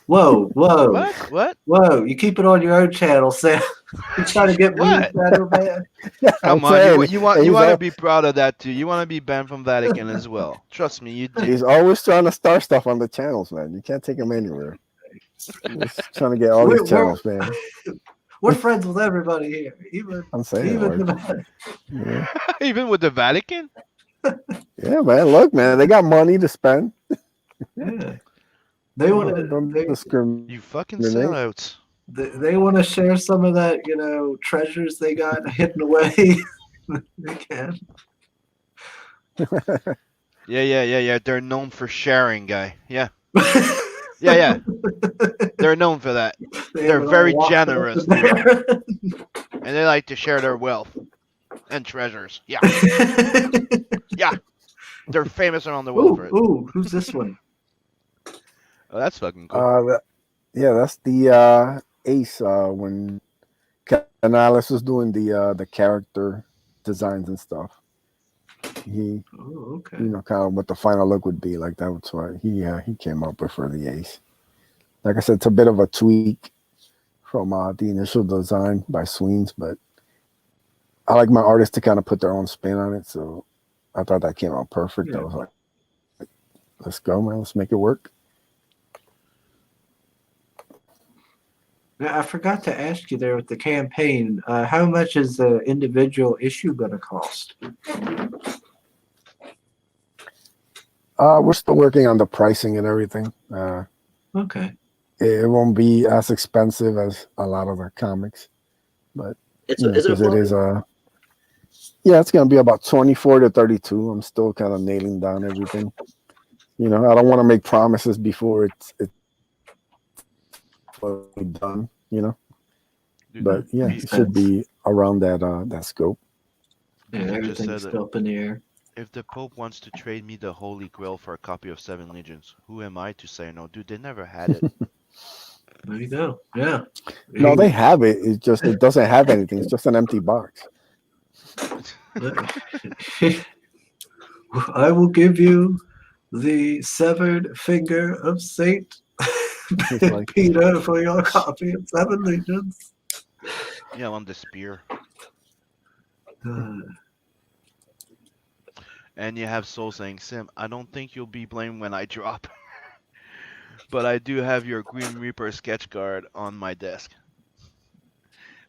Whoa, whoa, What? What? whoa! You keep it on your own channel, Sam. You trying to get me What? shadow banned? I'm Come on, saying you he's want to be proud of that too. You want to be banned from Vatican as well. Trust me, you do. he's always trying to start stuff on the channels, man. You can't take him anywhere. He's trying to get all these We're, we're channels, man. we're friends with everybody here, I'm saying, even like, the yeah, Even with the Vatican? yeah, man. Look, man, they got money to spend. yeah. They want Don't to discriminate. You fucking sellouts. they want to share some of that, treasures they got hidden away. They can. Yeah. They're known for sharing, guy. Yeah. Yeah. They're known for that. They They're have it all very locked up generous in too. there. And they like to share their wealth and treasures. Yeah. Yeah. They're famous around the world for it. Ooh, who's this one? Oh, that's fucking cool. Yeah, that's the Ace. When Canales was doing the character designs and stuff, he, Oh, okay. kind of what the final look would be like. That's what he came up with for the Ace. Like I said, it's a bit of a tweak from the initial design by Sweens, but I like my artists to kind of put their own spin on it. So I thought that came out perfect. Yeah. I was like, let's go, man. Let's make it work. Now, I forgot to ask you there with the campaign. How much is the individual issue going to cost? We're still working on the pricing and everything. Okay. It won't be as expensive as a lot of the comics, but Is it a because it is floppy? it's going to be about 24 to 32. I'm still kind of nailing down everything. I don't want to make promises before it's fully done. Dude, But yeah, it should be around that scope. Yeah, He just everything's said still up in the air. if the Pope wants to trade me the Holy Grail for a copy of Seven Legions, who am I to say no? Dude, they never had it. There you go. Yeah. No, they have it. It's just it doesn't have anything. It's just an empty box. I will give you the severed finger of Saint It's like, Peter for your copy of Seven Legions. Yeah, on the spear. And you have Soul saying, Sim, I don't think you'll be blamed when I drop. But I do have your Green Reaper sketch card on my desk.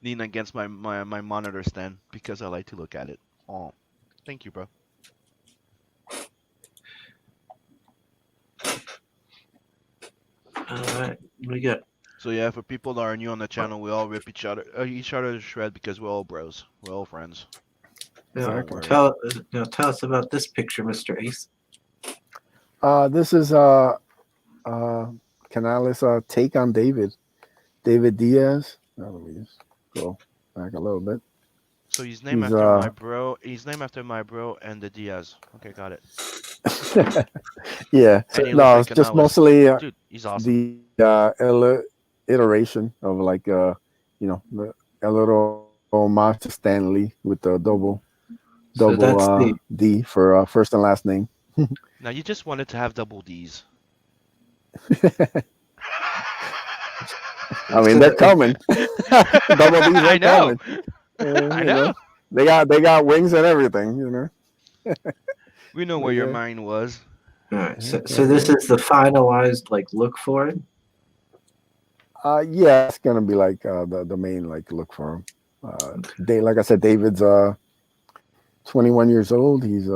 Leaning against my monitor stand because I like to look at it. Oh, thank you, bro. Alright, we got. So yeah, for people that are new on the channel, we all rip each other to shred because we're all bros. We're all friends. Yeah, Don't worry. tell us about this picture, Mr. Ace. this is Canales' take on David Diaz. Let me just go back a little bit. So he's named He's, after my bro. He's named after my bro and the Diaz. Okay, got it. Yeah, And he no, looks it's like just Canales. mostly Dude, he's awesome. the iteration of like a little homage to Stanley with the double So that's the D for first and last name. Now you just wanted to have double D's. I mean, they're coming. Double D's are I know. coming. I know. They got wings and everything. We know where your mind was. all right. So this is the finalized look for it. Yeah, it's gonna be like the main look for him. Like I said, David's 21 years old. He's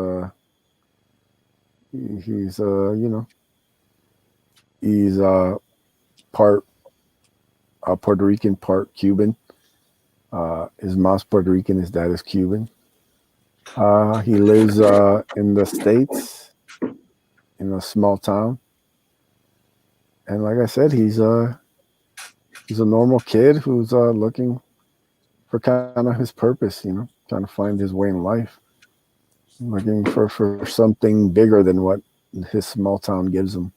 he's part Puerto Rican, part Cuban. His mom's Puerto Rican, his dad is Cuban. He lives in the States in a small town, and like I said, he's a normal kid who's looking for kind of his purpose, trying to find his way in life, looking for something bigger than what his small town gives him.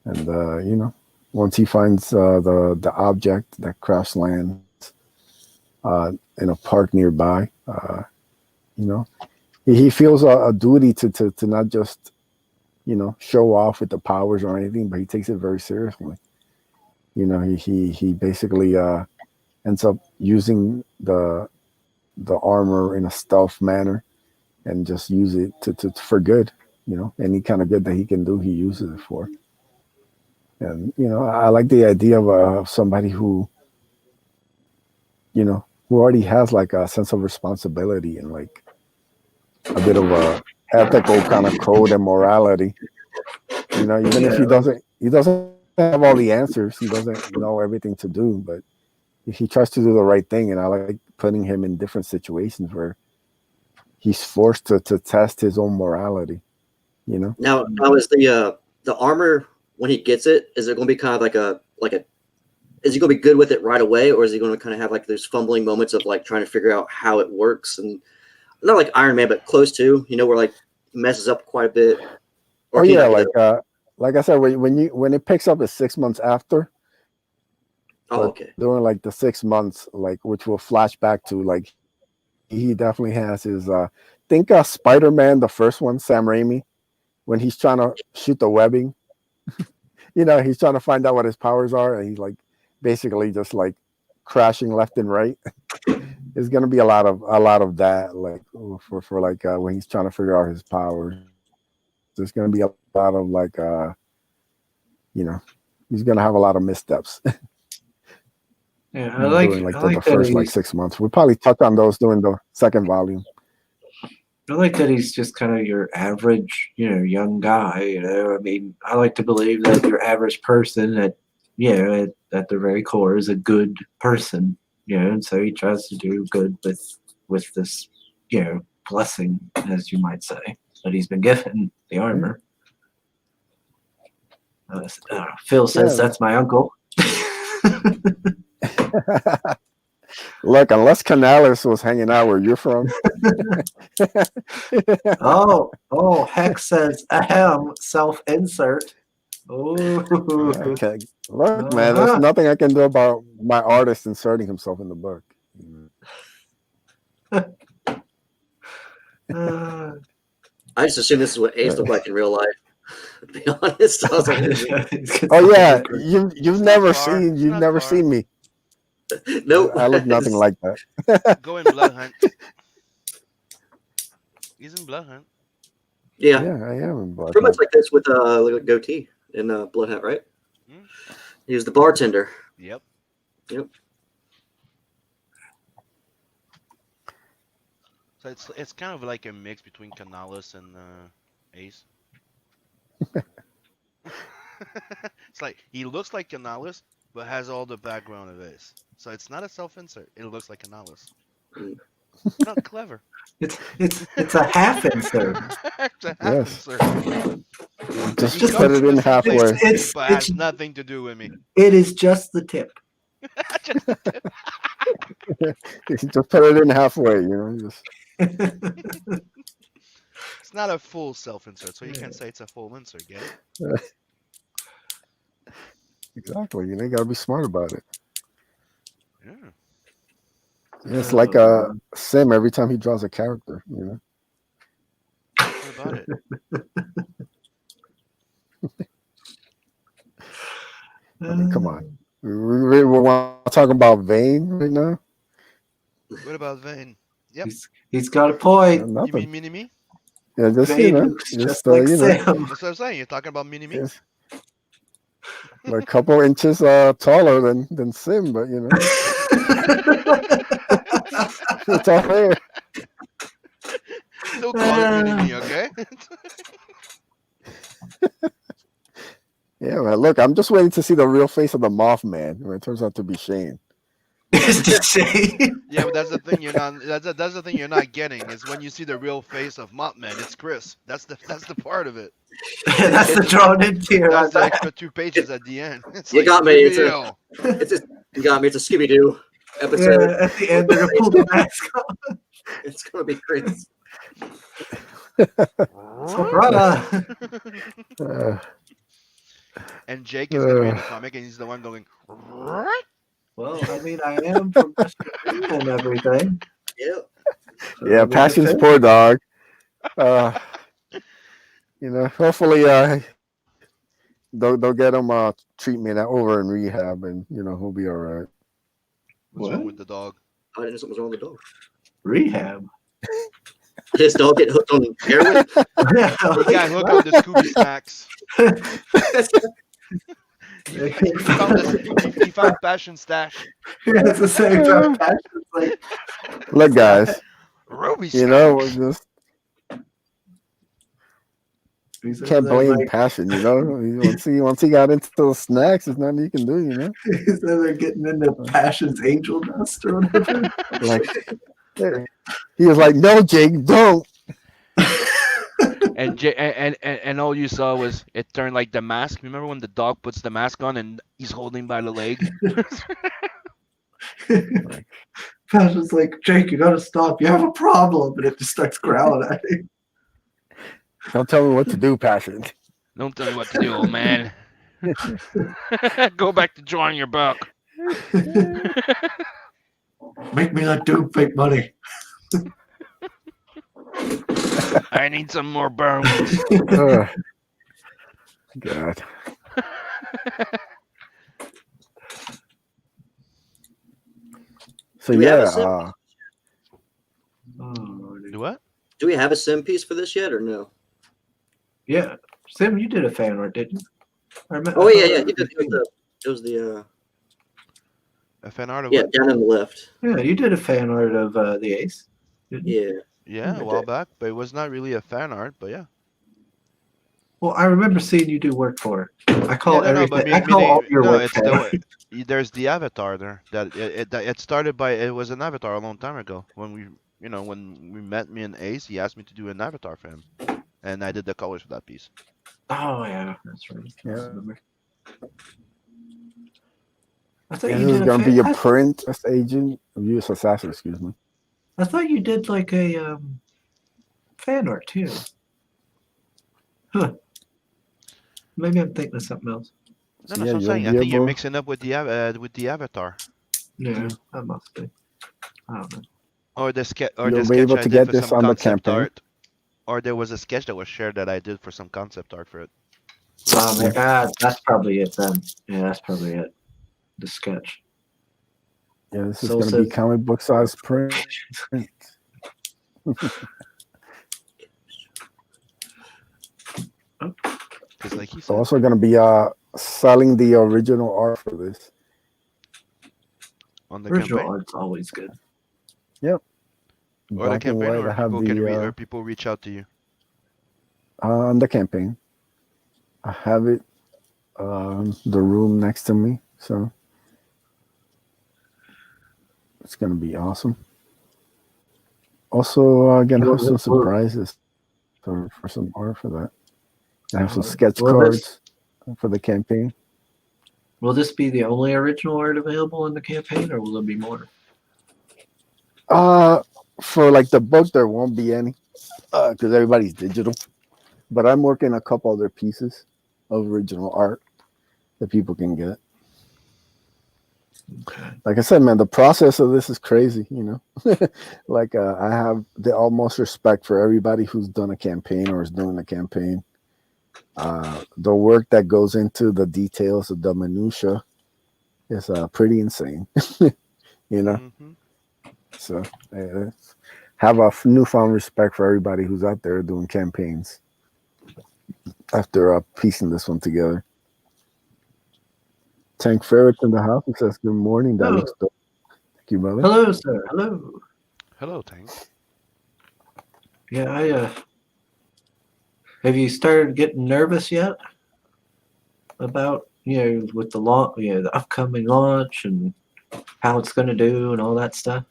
And once he finds the object that crash lands in a park nearby, he feels a duty to not just show off with the powers or anything, but he takes it very seriously. He basically ends up using the armor in a stealth manner and just use it to for good. Any kind of good that he can do, he uses it for. And I like the idea of somebody who already has like a sense of responsibility and like a bit of a ethical kind of code and morality. Even if he doesn't have all the answers, he doesn't know everything to do, but he tries to do the right thing. And I like putting him in different situations where he's forced to test his own morality. Now is the armor when he gets it? Is it going to be kind of like a? Is he going to be good with it right away, or is he going to kind of have like those fumbling moments of like trying to figure out how it works, and not like Iron Man, but close to, where like he messes up quite a bit. Or yeah, like I said, when it picks up is 6 months after. Oh, okay. During like the 6 months, like which will flash back to like he definitely has his think Spider-Man, the first one, Sam Raimi, when he's trying to shoot the webbing. He's trying to find out what his powers are, and he's like basically just like crashing left and right. There's gonna be a lot of that, like for like when he's trying to figure out his powers. There's gonna be a lot of like he's gonna have a lot of missteps. Yeah, during the first like 6 months. We'll probably touch on those during the second volume. I like that he's just kind of your average, young guy. I mean, I like to believe that your average person at the very core is a good person, and so he tries to do good with this, blessing, as you might say, that he's been given, the armor. Phil says that's my uncle. Look, unless Canales was hanging out where you're from. oh, Hex says ahem, self-insert. Oh, okay. Look, man, there's nothing I can do about my artist inserting himself in the book. I just assume this is what Ace looked like in real life. To be honest, I was like, "Oh yeah, you've never seen me." Nope, I look nothing like that. Go in Blood Hunt. He's in Blood Hunt. Yeah, I am in Blood pretty Hunt. much like this with a goatee in Blood Hunt, right? He was the bartender. Yep. So it's kind of like a mix between Canales and Ace. It's like he looks like Canales, but has all the background of Ace. So it's not a self-insert. It looks like Canales. Not clever. It's a half insert. It's a half insert. Just put it in halfway. But has nothing to do with me. It is just the tip. Just the tip. Just put it in halfway, Just... It's not a full self-insert, so you can't say it's a full insert, get it? Exactly. You gotta be smart about it. Yeah. It's like a Sim every time he draws a character, What about it? I mean, come on. We want to talk about Vane right now? What about Vane? Yep. He's got a point. You mean Mini-Me? Yeah, just like Sim. That's what I'm saying. You're talking about Mini-Me? Yes. Like a couple inches taller than Sim, but it's all fair. Still call it Mini-Me, okay? Yeah, man. Look, I'm just waiting to see the real face of the Mothman. It turns out to be Shane. is to say. Yeah, but that's the thing you're not. That's the thing you're not getting is when you see the real face of Mothman. It's Chris. That's the part of it. That's the drawn in tear. That's the on extra 2 pages at the end. It's You like got me. It's a- reveal. It's just, you got me. It's a Scooby Doo that. episode. Yeah, at the end they're gonna pull the mask off. It's gonna be Chris. So, brother. Uh, And Jake is gonna be in the comic, and he's the one going. Well, I mean, I am from and everything. Yeah. yeah, Passion's poor dog. You know, hopefully, they'll get him treatment over in rehab, and you know he'll be all right. What's wrong What? with the dog? I didn't know something was wrong with the dog. Rehab. Did his dog get hooked on heroin? Yeah, He got hooked on the Scooby snacks. He found Passion stash. it's the same time. Passion's like, Look, guys, Ruby you know, snacks. we just he says can't that, blame like, Passion. You know, once he got into those snacks, there's nothing you can do. You know, he said they're getting into Passion's angel dust or whatever. like he was like, "No, Jake, don't." And all you saw was it turned like the mask. Remember when the dog puts the mask on and he's holding by the leg? Passion's like, Jake, you gotta stop. You have a problem. And it just starts growling at him. Don't tell me what to do, Passion. Don't tell me what to do, old man. Go back to drawing your book. Make me let dude fake money. I need some more bones. God. So Do we have a yeah, sim? Oh, Do what? Do we have a sim piece for this yet or no? yeah. Sim, you did a fan art, didn't you? Oh yeah, yeah. You did, it was the A fan art of yeah, what? down on the left. Yeah, you did a fan art of the Ace. Didn't you? Yeah. Yeah, a while back, but it was not really a fan art. But yeah. Well, I remember seeing you do work for it. I call Yeah, no, everything. but I call all your work it's fan art. there's the avatar there. It started by it was an avatar a long time ago when when we met me and Ace. He asked me to do an avatar for him, and I did the colors for that piece. Oh yeah, that's right. I Yeah. remember. I thought and you this is did a gonna be a fan- print agent of U.S. Assassin. Excuse me. I thought you did like a fan art too. Huh. Maybe I'm thinking of something else. No, So, that's yeah, what I'm you'll saying. I be think you're able- mixing up with the avatar, Yeah, that must be. I don't know. or the sketch, You'll be sketch able I to did get for this some on the concept campaign. art, or there was a sketch that was shared that I did for some concept art for it. That's probably it then. Yeah, that's probably it. The sketch. Yeah, this is Soul gonna be says- comic book size print. Because like he It's said, also gonna be selling the original art for this. on the Original campaign, art's always good. or the Black and campaign, white. or I have people can the or people reach out to you. on the campaign. I have it the room next to me, so it's gonna be awesome. Also, gonna have some surprises for some art for that. I have some sketch Well, cards for the campaign. Will this be the only original art available in the campaign, or will there be more? For like the book, there won't be any because everybody's digital. But I'm working a couple other pieces of original art that people can get. Okay. Like I said, man, the process of this is crazy, you know. Like I have the utmost respect for everybody who's done a campaign or is doing a campaign. The work that goes into the details of the minutia is pretty insane, you know. Mhm. So have a newfound respect for everybody who's out there doing campaigns after piecing this one together. Tank Ferret's in the house. He says, "Good morning. That Oh. looks dope." Thank you, brother. Hello, sir. Hello. Hello, Tank. Yeah, have you started getting nervous yet about with the launch, the upcoming launch, and how it's gonna do and all that stuff?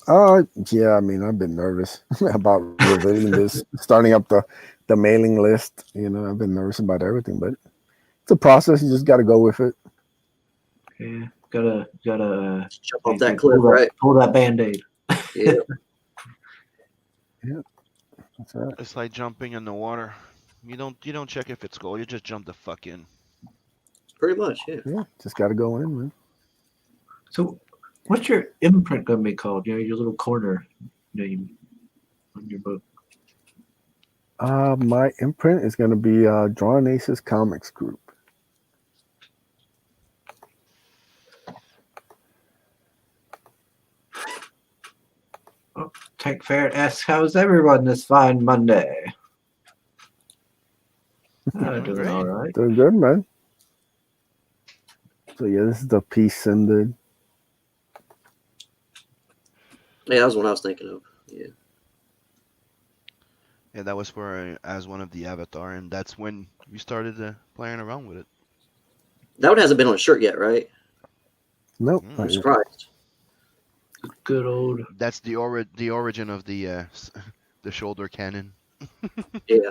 Yeah, I mean, I've been nervous about revealing this, starting up the mailing list. I've been nervous about everything, but it's a process. You just got to go with it. Yeah, gotta Jump off that cliff, pull right? Pull that band-aid. Yeah. Yeah, that's right. It's like jumping in the water. You don't check if it's gold. You just jump the fuck in. Pretty much, yeah. Yeah, just got to go in, man. So, what's your imprint gonna be called? Your little corner name on your book. My imprint is going to be Drawing Aces Comics Group. Tank Ferret asks, "How's everyone this fine Monday?" Doing Great. all right. Doing good, man. So yeah, this is the piece ended. Yeah, that was what I was thinking of. Yeah. Yeah, that was for as one of the avatar, and that's when we started playing around with it. That one hasn't been on a shirt yet, right? Nope. Mm. not I'm yet. surprised. Good old. That's the origin of the shoulder cannon. Yeah.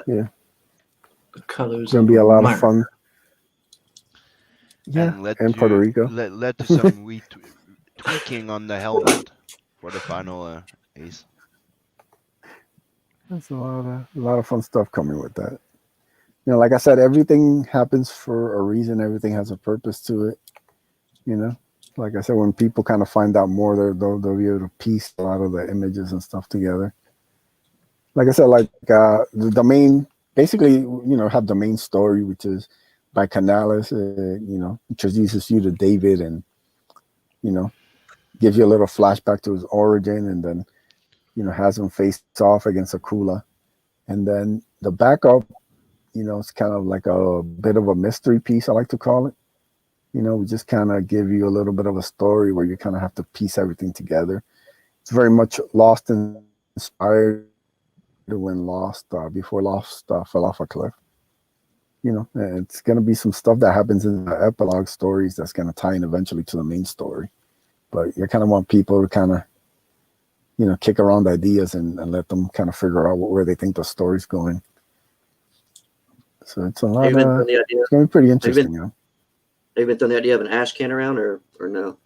The colors. It's gonna be a lot of fun. Yeah, And led in to Puerto Rico. led to some tweaking on the helmet for the final ace. There's a lot of fun stuff coming with that. Like I said, everything happens for a reason. Everything has a purpose to it. Like I said, when people kind of find out more, they'll be able to piece a lot of the images and stuff together. Like I said, the main, basically, have the main story, which is by Canales, introduces you to David and, gives you a little flashback to his origin, and then, has him face off against Akula. And then the backup, it's kind of like a bit of a mystery piece, I like to call it. We just kind of give you a little bit of a story where you kind of have to piece everything together. It's very much Lost inspired when before Lost fell off a cliff. It's going to be some stuff that happens in the epilogue stories that's going to tie in eventually to the main story. But you kind of want people to kind of, kick around ideas and let them kind of figure out where they think the story's going. So it's a lot Have you been throwing the idea? it's going to be pretty interesting, Have you been throwing the idea of an ash can around or no?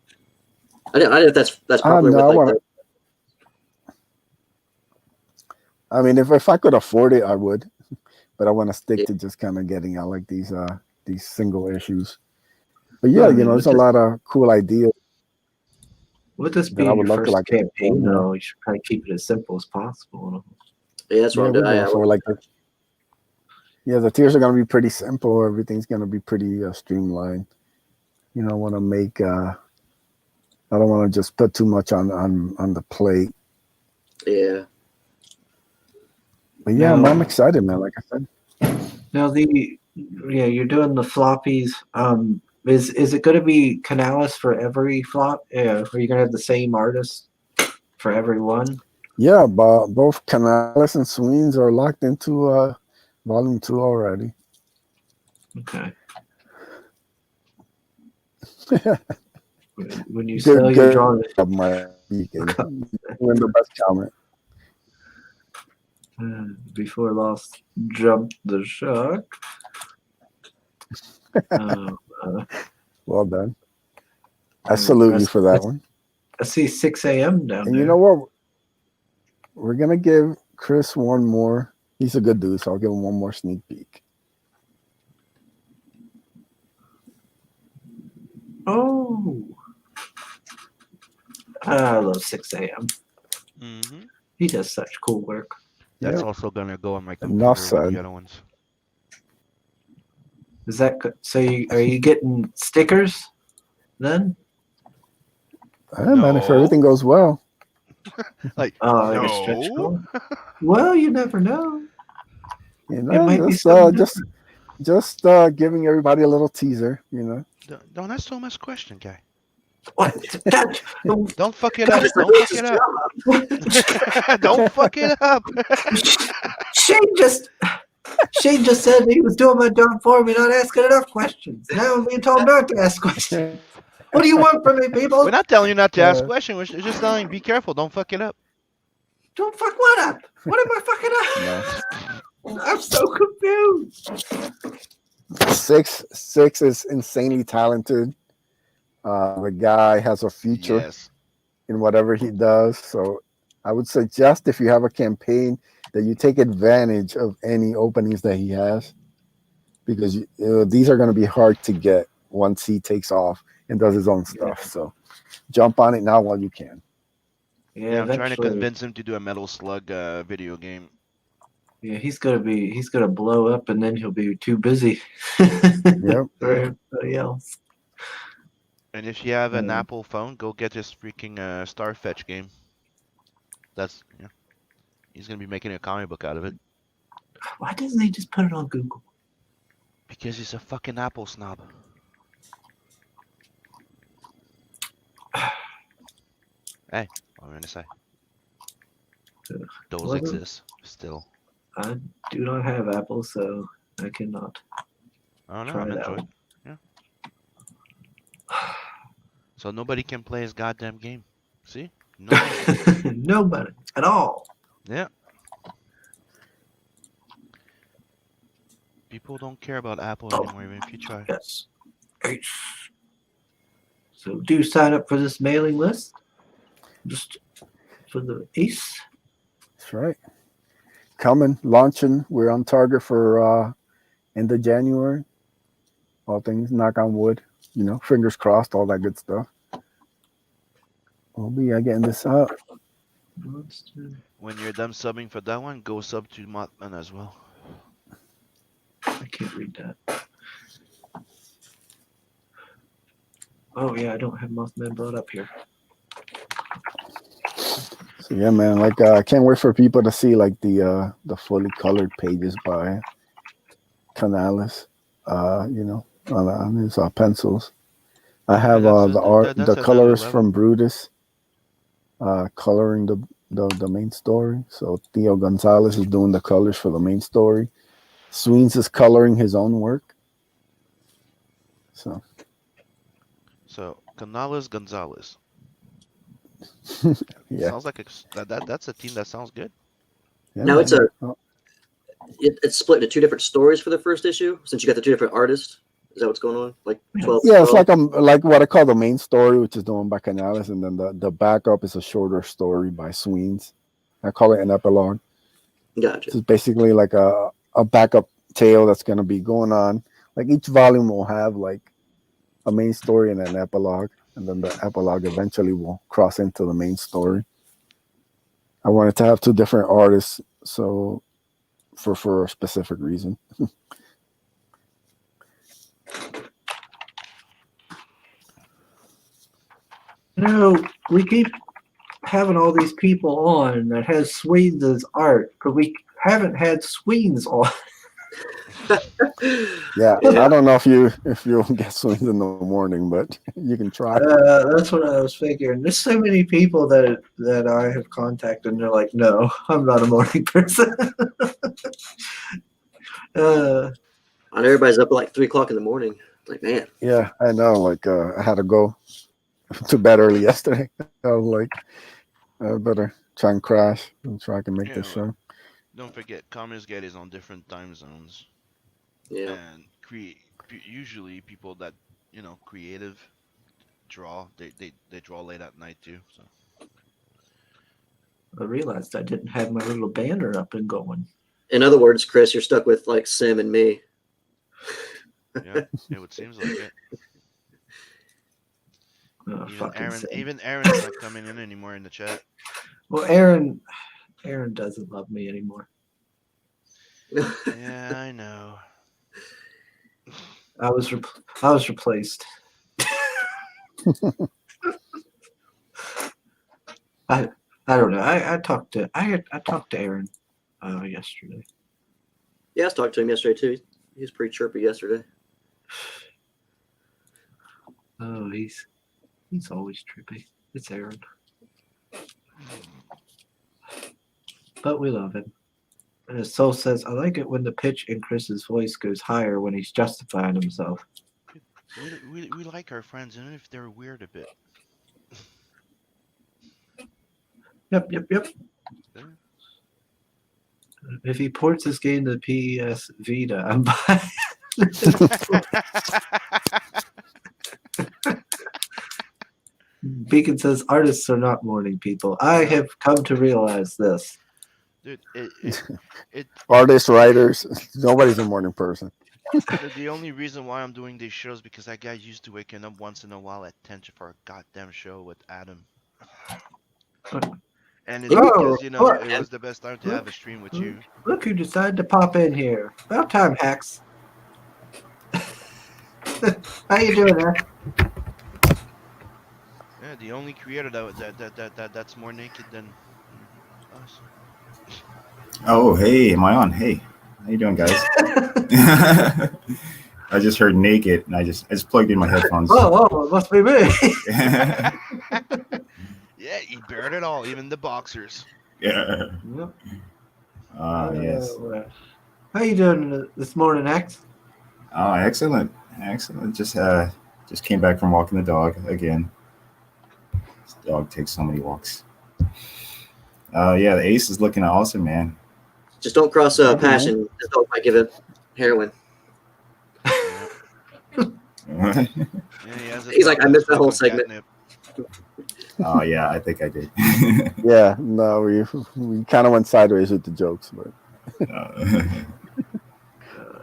I don't know if that's popular no, with I mean, if I could afford it, I would, but I want to stick to just kind of getting out like these single issues. But yeah, there's a lot of cool ideas. With this that being I would your love to, first like, campaign, explore more. though, you should probably keep it as simple as possible. Yeah, that's what I'm doing. we're going for like the tiers are going to be pretty simple. Everything's going to be pretty streamlined. I want to make. I don't want to just put too much on the plate. Yeah. But yeah, No. I'm excited, man. Like I said. Now you're doing the floppies. Is it going to be Canales for every flop? Yeah, are you going to have the same artist for every one? Yeah, but both Canales and Sweens are locked into volume 2 already. Okay. When you Good, sell your good. drawing, You can win the best comment. before Lost jumped the shark. Well done. I salute you for that one. I see 6 a.m. down And there. you know what? We're gonna give Chris one more. He's a good dude, so I'll give him one more sneak peek. Oh, I love 6 a.m. Mm-hmm. He does such cool work. That's Yeah. also gonna go on my Enough computer with said. the other ones. Is that so? Are you getting stickers then? Man, if everything goes well. Like, Like a stretch no. goal? Well, you never know. It might be just something just giving everybody a little teaser, Don't ask so much question, guy. What? Don't fuck it up. Don't fuck it up. Don't fuck it up. Shane just said he was doing my job for me, not asking enough questions. Now I'm being told not to ask questions. What do you want from me, people? We're not telling you not to ask Uh, questions. We're just telling you be careful. Don't fuck it up. Don't fuck what up? What am I fucking up? I'm so confused. Six is insanely talented. The guy has a future Yes. in whatever he does. So I would suggest if you have a campaign that you take advantage of any openings that he has, because these are going to be hard to get once he takes off and does his own stuff. So jump on it now while you can. Yeah, I'm trying to eventually. convince him to do a Metal Slug video game. Yeah, he's gonna blow up, and then he'll be too busy Yep. for everybody else. And if you have an Mm. Apple phone, go get his freaking Starfetch game. That's he's gonna be making a comic book out of it Why doesn't he just put it on Google? because he's a fucking Apple snob. Hey, what am I gonna say? Those What? exist still. I do not have Apple, so I cannot Oh no, try I'm that enjoying. one. Yeah. So nobody can play his goddamn game. See? No one. Nobody at all. Yeah. People don't care about Apple Oh. anymore, even if you try. Yes. So do sign up for this mailing list. Just for the Ace. That's right. Coming, launching. We're on target for end of January. All things, knock on wood. Fingers crossed, all that good stuff. We'll be getting this out. When you're done subbing for that one, go sub to Mothman as well. I can't read that. Oh yeah, I don't have Mothman brought up here. So yeah, man. I can't wait for people to see the fully colored pages by Canales. On his pencils. I have that's the a- art, that's the another colors level. from Brutus, coloring the main story. So Theo Gonzalez is doing the colors for the main story. Sweens is coloring his own work. So Canales Gonzalez. yeah. Sounds like that's a team that sounds good. Yeah, Now man. it's it's split into two different stories for the first issue, since you got the two different artists. Is that what's going on? Like 12? Yeah, it's 12? like what I call the main story, which is the one by Canales, and then the backup is a shorter story by Sweens. I call it an epilogue. Gotcha. It's basically like a backup tale that's going to be going on. Like each volume will have like a main story and an epilogue, and then the epilogue eventually will cross into the main story. I wanted to have two different artists, so for a specific reason. We keep having all these people on that has Sweens' art, but we haven't had Sweens on. Yeah, Yeah. I don't know if you'll get Sweens in the morning, but you can try. That's what I was figuring. There's so many people that I have contacted, and they're like, "No, I'm not a morning person." And everybody's up at like 3 o'clock in the morning. Like, man. Yeah, I know. I had to go to bed early yesterday. I was like, I better try and crash and try I can make this show. Don't forget, Comics Gate is on different time zones, Yeah. and usually people that creative draw they draw late at night too. So I realized I didn't have my little banner up and going. In other words, Chris, you're stuck with like Sim and me. yeah, it would seems like it. Oh, fucking Sam. Even Aaron's not coming in anymore in the chat. Well, Aaron doesn't love me anymore. Yeah, I know. I was replaced. I don't know. I talked to Aaron yesterday. Yeah, I was talking to him yesterday too. He was pretty chirpy yesterday. Oh, he's always trippy. It's Aaron. But we love him. And his soul says, I like it when the pitch in Chris's voice goes higher when he's justifying himself. We like our friends, even if they're weird a bit. Yep. Yeah. If he ports this game to PS Vita, I'm buying. Beacon says artists are not morning people. I No, have come to realize this. dude, it Artists, writers, nobody's a morning person. the only reason why I'm doing these shows because I got used to waking up once in a while at 10 for a goddamn show with Adam. And it's Oh, because, you know, look, it was the best time to have a stream with you. look who decided to pop in here. About time, Hacks. How you doing there? Yeah, the only creator that's more naked than us. Oh, hey, am I on? Hey, how you doing, guys? I just heard naked, and I just plugged in my headphones. Oh, it must be me. Yeah, he bared it all, even the boxers. Yeah. Yep. Yes. How you doing this morning, Hacks? Oh, excellent. Just came back from walking the dog again. This dog takes so many walks. Yeah, the ace is looking awesome, man. Just don't cross passion. This dog might give it heroin. Yeah, he has a He's like, dog I missed that's that whole fucking segment. catnip. Oh yeah, I think I did. Yeah, no, we kind of went sideways with the jokes, but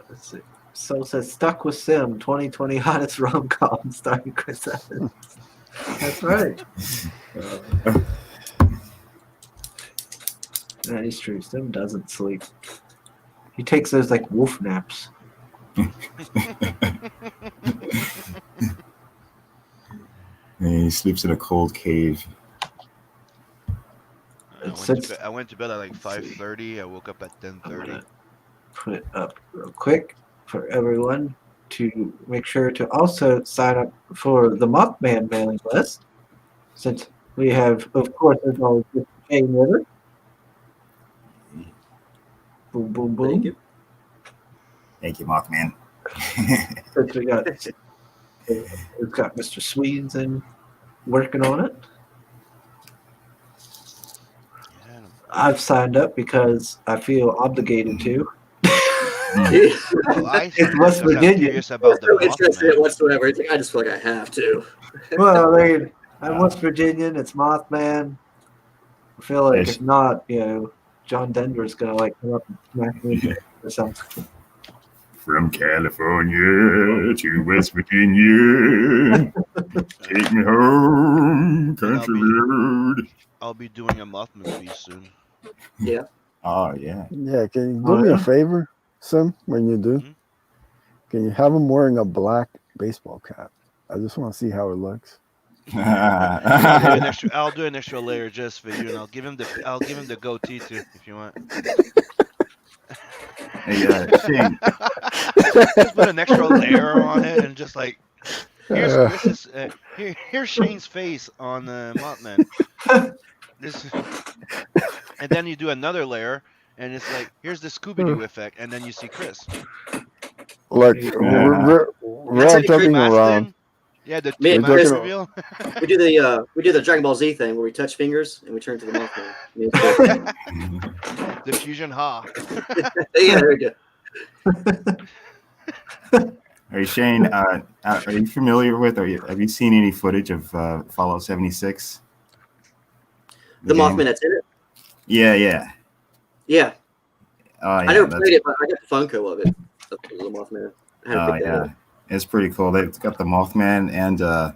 Let's see. So says Stuck with Sim 2020 hottest rom-com starring Chris Evans. That's right. That is true. Sim doesn't sleep. He takes those like wolf naps. He sleeps in a cold cave. I went to bed at like Let's see. 5:30. I woke up at I'm 10:30. gonna put it up real quick for everyone to make sure to also sign up for the Mothman mailing list, since we have, of course, as always, Mr. Shane Ritter. Boom, boom, boom. Thank you. Thank you, Mothman. Since we've got Mr. Swedes in working on it. Yeah. I've signed up because I feel obligated to. Well, I It's West because I'm Virginia. curious about the No interest in it Mothman. whatsoever. It's like, I just feel like I have to. Well, I mean, I'm West Virginian. It's Mothman. I feel like Yes. if not, John Denver's gonna like come up and smack me or something. From California to West Virginia, take me home, country road. I'll be doing a Mothman piece soon. Yeah. Oh yeah. yeah, can you do me yeah. a favor, Sim? When you do, Mhm. can you have him wearing a black baseball cap? I just want to see how it looks. I'll do an extra layer just for you, and I'll give him the goatee too if you want. Hey, Shane. Just put an extra layer on it, and just like here's Chris's, here's Shane's face on Mothman. This, and then you do another layer, and it's like here's the Scooby-Doo effect, and then you see Chris. Look, we're That's all how you create joking around. Mastin, yeah, the Me and We're Chris, joking. reveal. we do the Dragon Ball Z thing where we touch fingers and we turn to the Mothman. Me and Chris. The fusion ha. Yeah, there we go. Hey Shane, are you familiar with, or have you seen any footage of Fallout 76? The game? Mothman that's in it. Yeah. Yeah. Oh, yeah. I never played it, but I got the Funko of it. Of the Mothman. I had to Oh pick that yeah, up. it's pretty cool. They've got the Mothman and the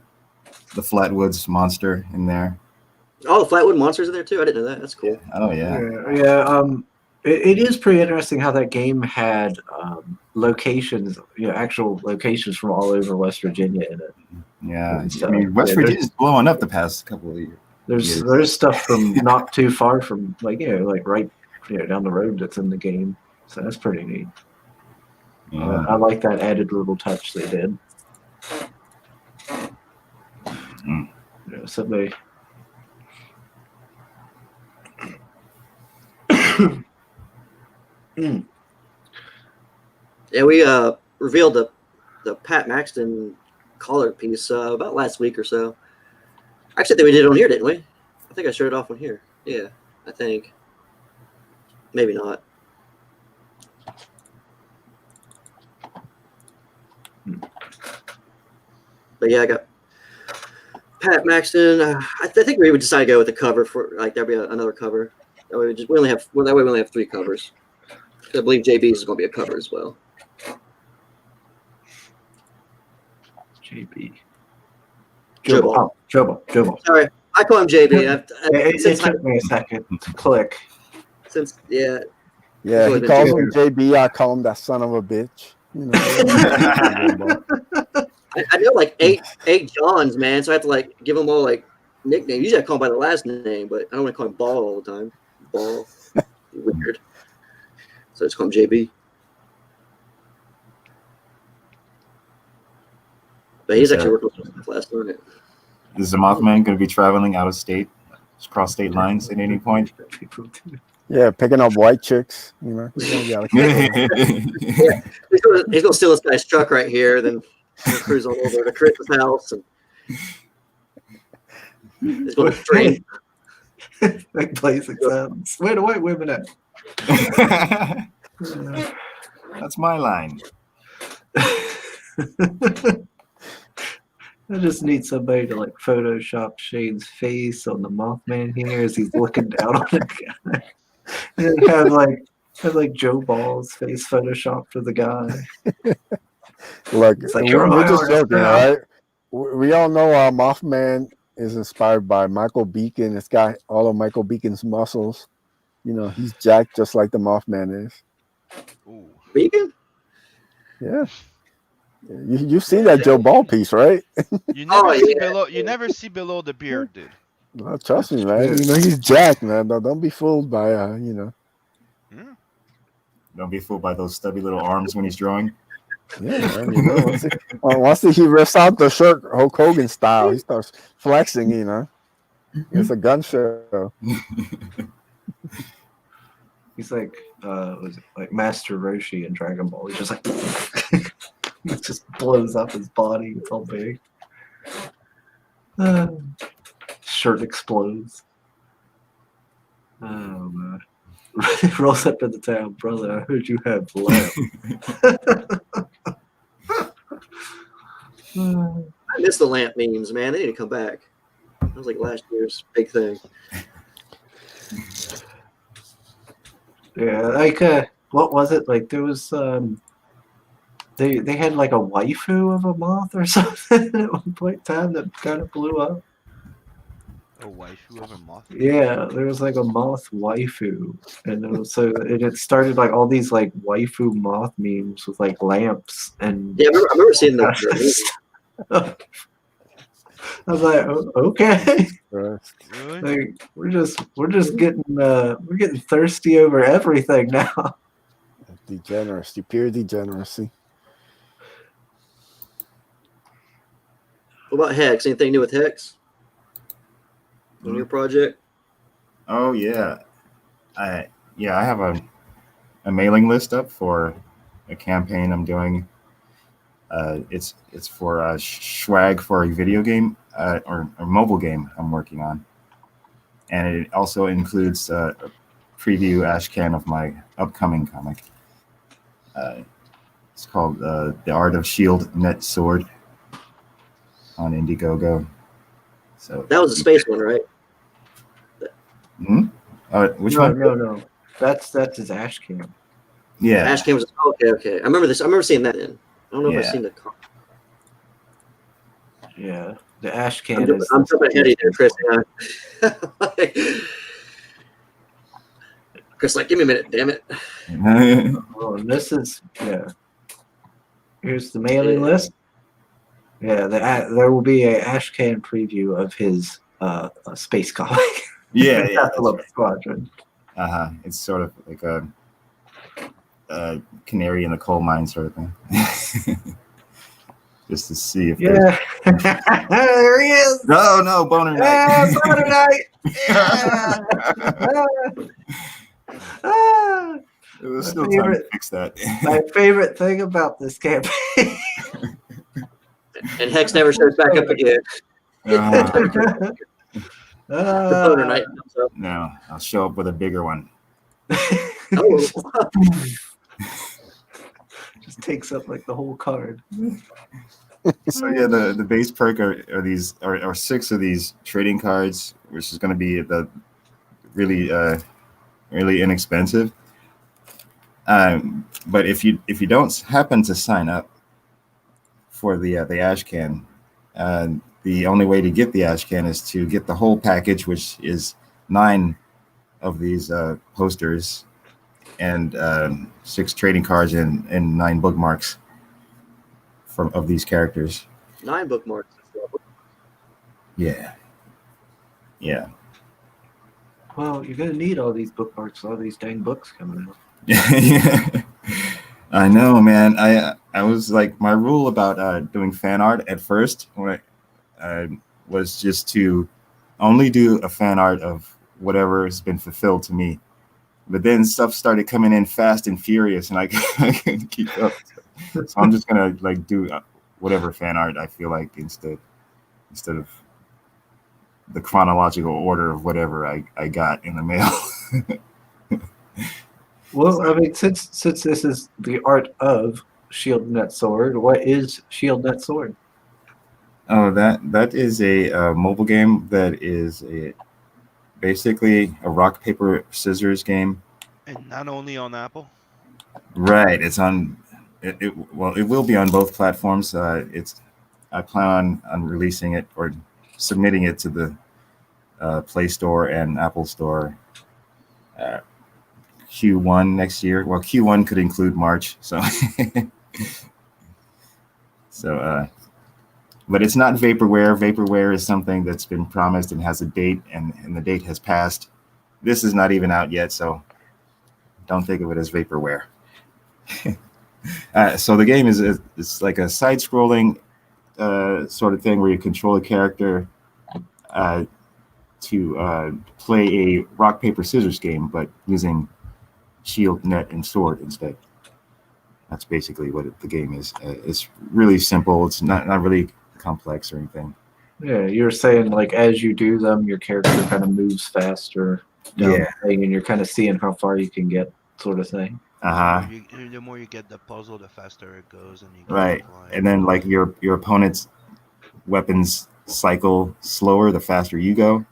Flatwoods monster in there. Oh, the Flatwood Monsters are there too. I didn't know that. That's cool. Oh yeah. It is pretty interesting how that game had locations, actual locations from all over West Virginia in it. Yeah. So, I mean, West yeah, Virginia's blowing up the past couple of years. There's stuff from not too far from like right down the road that's in the game. So that's pretty neat. Yeah. I like that added little touch they did. Mm. Somebody. Yeah, we revealed the Pat Maxton collar piece about last week or so. Actually, I think we did it on here, didn't we? I think I showed it off on here. Yeah, I think. Maybe not. But yeah, I got Pat Maxton. I think we would decide to go with the cover for like that'd be another cover. That way we only have 3 covers. I believe JB's is going to be a cover as well. JB. Joe Jobo. Sorry, I call him JB. It took me a second to click. Yeah, Yeah, Really he been calls doing him JB. I call him that son of a bitch. You know. I know like eight Johns, man. So I have to like give them all like nicknames. Usually I call him by the last name, but I don't want to call him Ball all the time. Ball, weird. So I just call him JB. But he's actually working with us last night. Is the Mothman going to be traveling out of state, across state lines at any point? Yeah, picking up white chicks. You know. He's gonna steal this guy's truck right here, then he'll cruise on over to Chris's house, and he's going to train. Like Blazing Sounds. Where the white women at? That's my line. I just need somebody to like Photoshop Shane's face on the Mothman here as he's looking down on the guy. And have like Joe Ball's face photoshopped for the guy. Look, like, we're just joking, right? We all know Mothman is inspired by Michael Beacon. It's got all of Michael Beacon's muscles. You know, he's jacked just like the Mothman is. Ooh. Beacon? Yeah. You see that Joe Ball piece, right? You never see below. You never see below the beard, dude. Well, trust me, man. You know he's jacked, man. Don't be fooled by you know. Don't be fooled by those stubby little arms when he's drawing. Yeah, man, you know. Once he rips out the shirt, Hulk Hogan style, he starts flexing. You know, it's a gun show. He's like, was it like Master Roshi in Dragon Ball? He's just like, it just blows up his body. It's all big. Shirt explodes. Oh man. Rolls up to the town, brother. I heard you have lamp. I miss the lamp memes, man. They need to come back. That was like last year's big thing. Yeah, like what was it? Like there was they had like a waifu of a moth or something at one point in time that kind of blew up. A waifu of a moth? Yeah, there was like a moth waifu, and it started like all these like waifu moth memes with like lamps and. Yeah, I remember seeing those. I was like, oh, okay, Right. Really? like, we're just getting we're getting thirsty over everything now. Degeneracy, pure degeneracy. What about Hex? Anything new with Hex? On your project? Oh yeah, I have a mailing list up for a campaign I'm doing. It's for swag for a video game or a mobile game I'm working on, and it also includes a preview ashcan of my upcoming comic. It's called The Art of Shield Net Sword on Indiegogo. So That was a space one, right? Which one? No. That's his ash cam. Yeah. Ash Cam was okay. I remember this. I remember seeing that in. I don't know if I've seen the. Yeah, the ash can is. I'm jumping ahead of you there, Chris. Chris, like, give me a minute, damn it. Oh, and this is Here's the mailing list. Yeah, there will be a Ashcan preview of his space comic. Yeah, Right. Squadron. It's sort of like a canary in the coal mine sort of thing. Just to see if there he is. No, Boner Night. Boner Night. It was still time to fix that. My favorite thing about this campaign And Hex never shows back up again. Ah, The boner knight comes up. no, I'll show up with a bigger one. Oh, Just takes up like the whole card. So yeah, the base perk are these are 6 of these trading cards, which is going to be the really really inexpensive. But if you don't happen to sign up for the ash can, the only way to get the ash can is to get the whole package, which is 9 of these posters and 6 trading cards and 9 bookmarks of these characters. 9 bookmarks. Yeah. Well, you're gonna need all these bookmarks, all these dang books coming out. Yeah. I know, man. I was like, my rule about doing fan art at first was just to only do a fan art of whatever has been fulfilled to me. But then stuff started coming in fast and furious, and I couldn't keep up. So I'm just gonna like do whatever fan art I feel like instead of the chronological order of whatever I got in the mail. Well, I mean, since this is the art of Shield Net Sword, what is Shield Net Sword? Oh, that is a mobile game that is basically a rock paper scissors game. And not only on Apple. Right, it's on. It will be on both platforms. I plan on releasing it or submitting it to the Play Store and Apple Store Q1 next year. Well, Q1 could include March, so but it's not vaporware. Vaporware is something that's been promised and has a date, and the date has passed. This is not even out yet, so don't think of it as vaporware. So the game it's like a side-scrolling sort of thing where you control a character to play a rock paper scissors game, but using shield, net, and sword instead. That's basically what the game is. It's really simple. It's not really complex or anything. Yeah, you're saying like as you do them, your character kind of moves faster down Yeah. the thing, and you're kind of seeing how far you can get, sort of thing. Uh-huh. The more you get the puzzle, the faster it goes, and you get Right. to fly. And then like your opponent's weapons cycle slower the faster you go,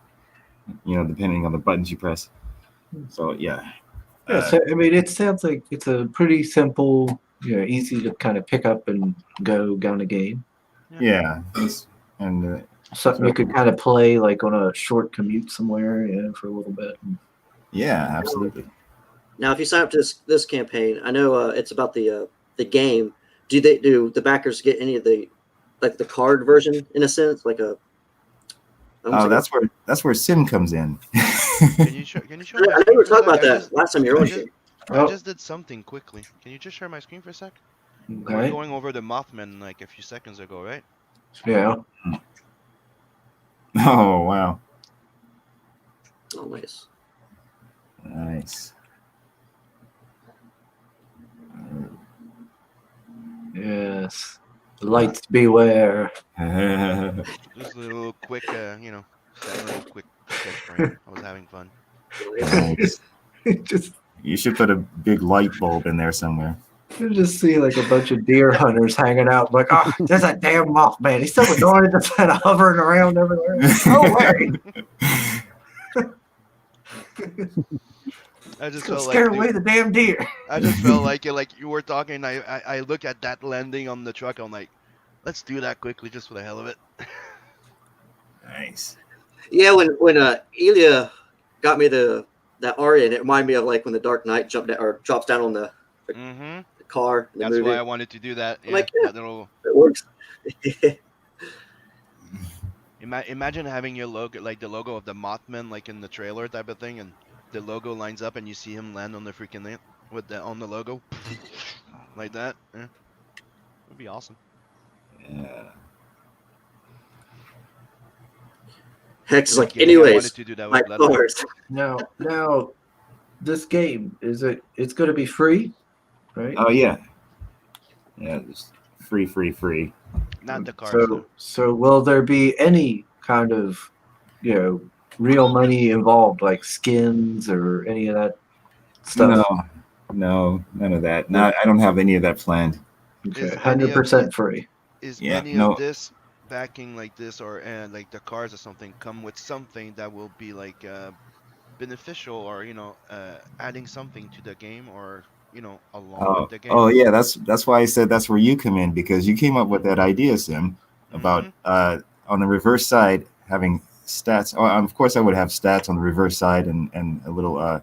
depending on the buttons you press. So yeah. Yeah, so I mean, it sounds like it's a pretty simple, easy to kind of pick up and go down a game. Yeah. Something you could kind of play like on a short commute somewhere, for a little bit. Yeah, absolutely. Now, if you sign up to this campaign, I know it's about the game. Do the backers get any of the card version in a sense, like a? Oh, that's where Sim comes in. Can you show I my know screen we were for a talking about sec? that last time you were on. I just did something quickly. Can you just share my screen for a sec? We were Okay. going over the Mothman like a few seconds ago, right? Yeah. Oh wow. Oh, nice. Nice. Yes. Lights beware. Just a little quick, a little quick sketch frame. I was having fun. Nice. Just You should put a big light bulb in there somewhere. you just see like a bunch of deer hunters hanging out, like, oh, there's a damn Mothman. He's so annoying, just kind of hovering around everywhere. No way. I just Gonna felt scare like away the damn deer. I just felt like you were talking. I look at that landing on the truck. I'm like, let's do that quickly just for the hell of it. Nice. Yeah, when Elia got me that aria, and it reminded me of like when the Dark Knight drops down on the Mm-hmm. car. In the That's movie. why I wanted to do that. I'm like, that little. It works. Imagine having your logo, like the logo of the Mothman, like in the trailer type of thing, and the logo lines up, and you see him land on the freaking thing on the logo, like that. Yeah. Would be awesome. Yeah. Hex is like, Yeah, I anyways, wanted to do that my with Bloodborne. cars. Now, this game it's going to be free, right? Oh yeah. Yeah, just free. Not the cards. So will there be any kind of, real money involved, like skins or any of that stuff? No, none of that. Not. I don't have any of that planned. Okay, Is any of 100% free. is Yeah, any no. of this backing like this or like the cards or something come with something that will be like beneficial or adding something to the game or along with the game? Oh yeah, that's why I said that's where you come in, because you came up with that idea, Sim, about Mm-hmm. On the reverse side having stats. Oh, of course, I would have stats on the reverse side and a little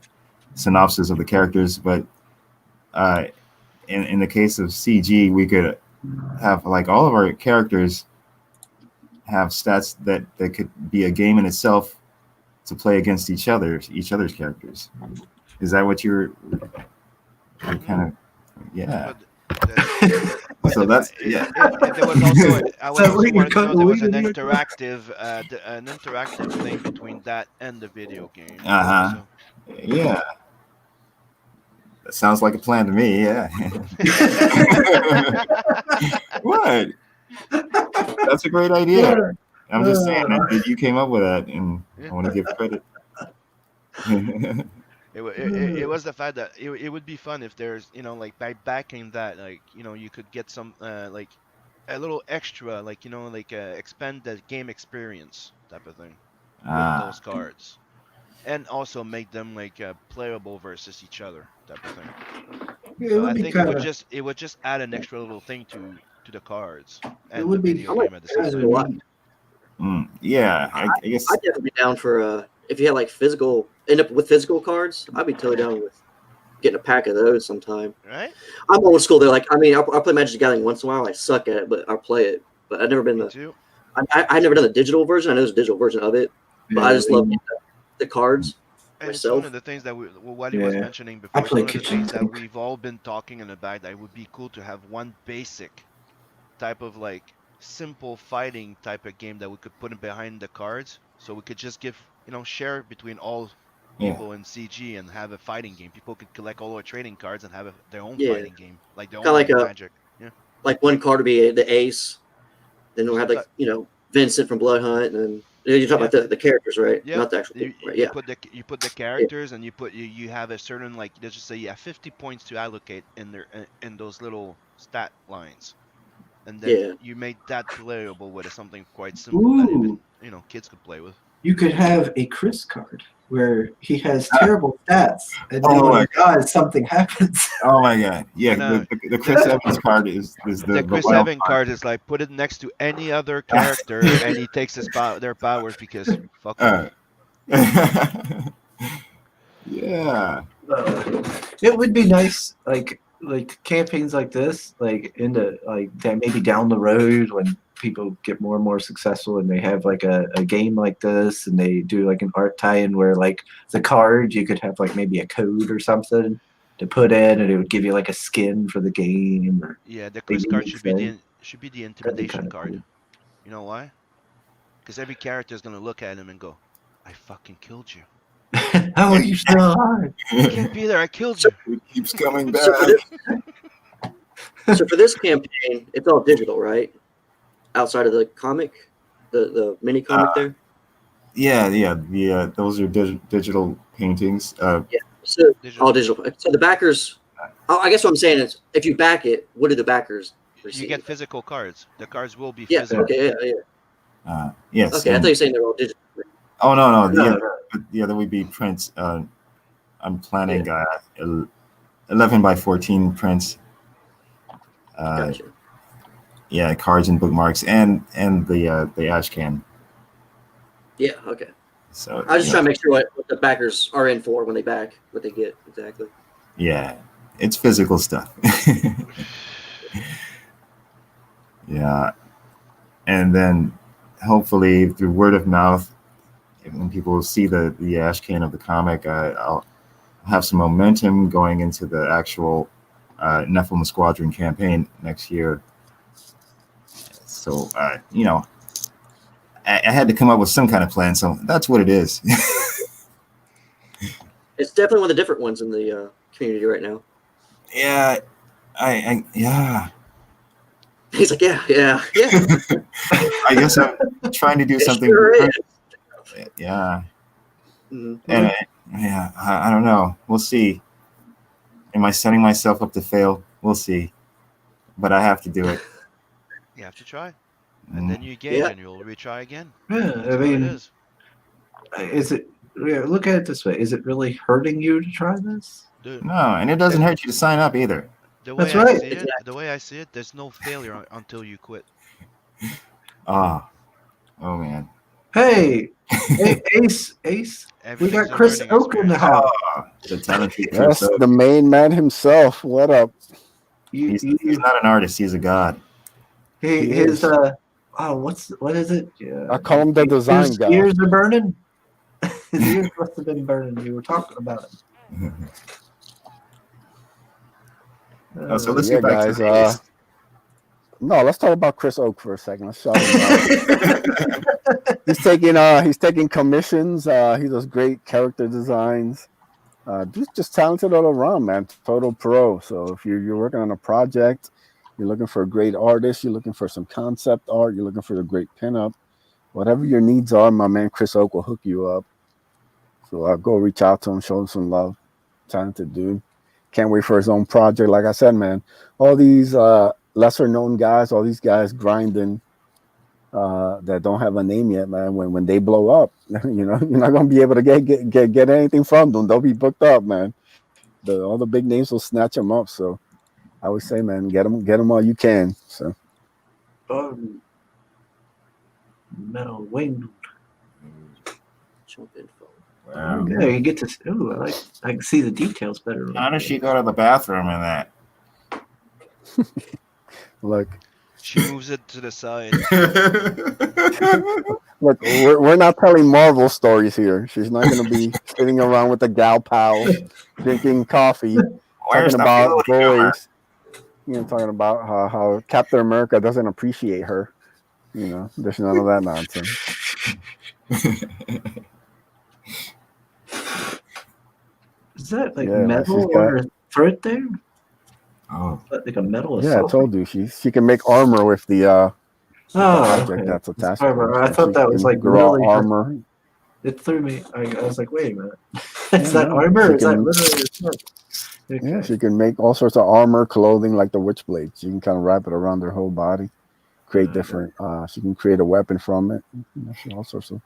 synopsis of the characters, but uh, in the case of CG, we could have like all of our characters have stats that could be a game in itself to play against each other's characters. Is that what you're kind of? Yeah. But but So that's there was also I So also you're wanted to know there was an cutting an interactive thing between that and the video game Uh-huh. also. Yeah. That sounds like a plan to me. Yeah. What? That's a great idea. I'm just saying that you came up with that, and I want to give credit. It was the fact that it would be fun if there's like by backing that like you could get some like a little extra like like expand the game experience type of thing with those Ah, cards and also make them like playable versus each other type of thing. It So would I be think kind of. it would just add an extra little thing to the cards It and the would be video game at the same kind a of time. lot. neat. yeah. I guess. I'd definitely be down for if you had like physical, end up with physical cards. I'd be totally down with getting a pack of those sometime. Right? I'm old school. They're like, I mean, I'll play Magic the Gathering once in a while. I suck at it, but I'll play it. But I've never been Me the. too. I've never done the digital version. I know there's a digital version of it, but I just love the cards And it's myself. one of the things that what he was Yeah. mentioning before. It's play one of the kitchen things that sink. we've all been talking in about that it would be cool to have one basic type of like simple fighting type of game that we could put in behind the cards, so we could just give share between all Yeah. people in CG and have a fighting game. People could collect all our trading cards and have their own Yeah, fighting game, like their kind own of like a Magic. Yeah, one card would be the ace. Then we'll have stuff like like Vincent from Blood Hunt, and then you talk yeah. about the characters, right? Yeah, Not the actual people, right? you Yeah, put the yeah, characters, and you have a certain like let's just say you have 50 points to allocate in there in those little stat lines, and then yeah. you make that playable with something quite simple that Ooh, even kids could play with. you could have a Chris card where he has terrible stats, and then Oh when my he dies, something happens. Oh my God. Yeah. And The Chris Evans card is the the Chris wild Evans card is like put it next to any other character, and he takes their powers because fuck off. Yeah. It would be nice, like campaigns like this, like into like that maybe down the road when people get more and more successful and they have like a game like this and they do like an art tie-in where like the card you could have like maybe a code or something to put in and it would give you like a skin for the game or Yeah, the a Chris card unique thing. should be the That'd be intimidation kind of card. cool. You know why? Because every character is gonna look at him and go, "I fucking killed you. How are you still alive? You can't be there. I killed you." It keeps coming So back. for this campaign, it's all digital, right? Outside of the comic, the mini comic there. Yeah. The those are digital paintings. Yeah. So Digital. all digital. So the backers. Oh, I guess what I'm saying is, if you back it, what do the backers You receive? get physical cards. The cards will be Yeah. physical. Okay. Yeah. Yes. Okay. I thought you were saying they're all digital. Oh no. No, Yeah, there would be prints. I'm planning 11 by 14 prints. Gotcha. Yeah, cards and bookmarks and the ash can. Yeah. Okay. So I was just trying to make sure what the backers are in for when they back, what they get exactly. yeah, it's physical stuff. Yeah, and then hopefully through word of mouth, when people see the ash can of the comic, I'll have some momentum going into the actual Nephilim Squadron campaign next year. So I had to come up with some kind of plan. So that's what it is. It's definitely one of the different ones in the community right now. Yeah, yeah. He's like, yeah. I guess I'm trying to do It something sure different. is. Yeah. Mhm. And I don't know. We'll see. Am I setting myself up to fail? We'll see. But I have to do it. You have to try, and then you gauge, Yeah. and you'll retry again. Yeah, That's I how it mean, is. is it? Yeah, look at it this way: is it really hurting you to try this? Dude, No, and it doesn't hurt you to sign up either. the That's way I right. see it, Exactly. there's no failure until you quit. Oh man. Hey, hey, Ace, we got Everything's a Chris learning Oak in the experience. house. The talented Chris Yes, Oak. the main man himself. What up? You, He's not an artist. He's a god. He his is. what is it? Yeah, I call him the design his guy. ears are burning. His ears must have been burning. You were talking about it. So let's Yeah, get back to guys. the Ace. No, let's talk about Chris Oak for a second. Let's shout him out. He's taking commissions. He does great character designs. Just talented all around, man. Total pro. So if you're working on a project, you're looking for a great artist, you're looking for some concept art, you're looking for a great pinup, whatever your needs are, my man Chris Oak will hook you up. So go reach out to him, show him some love. Talented dude. Can't wait for his own project. Like I said, man, all these lesser known guys, all these guys grinding that don't have a name yet, man. When they blow up, you're not gonna be able to get anything from them. They'll be booked up, man. All the big names will snatch them up. So I always say, man, get them while you can. So Metal wing. Jump info. Wow. Okay, you get to. Ooh, I can see the details better. How does she go to the bathroom in that? look, She moves it to the side. we're not telling Marvel stories here. She's not gonna be sitting around with the gal pals, drinking coffee, Where's talking the about fuel humor? boys. Talking about how Captain America doesn't appreciate her. There's none of that nonsense. Is that like Yeah, metal she's on got. her throat there? Oh, Is that like a metal Yeah, I assault? told you she can make armor with the object Okay. that's It's attached to her. armor. I So thought she that was can like draw literally. armor. It threw me. I was like, wait a minute. Yeah, Is that no, armor? she Or is that can- literally a sword? Okay. Yeah, she can make all sorts of armor, clothing like the Witchblade. She can kind of wrap it around her whole body, create different. She can create a weapon from it. All sorts of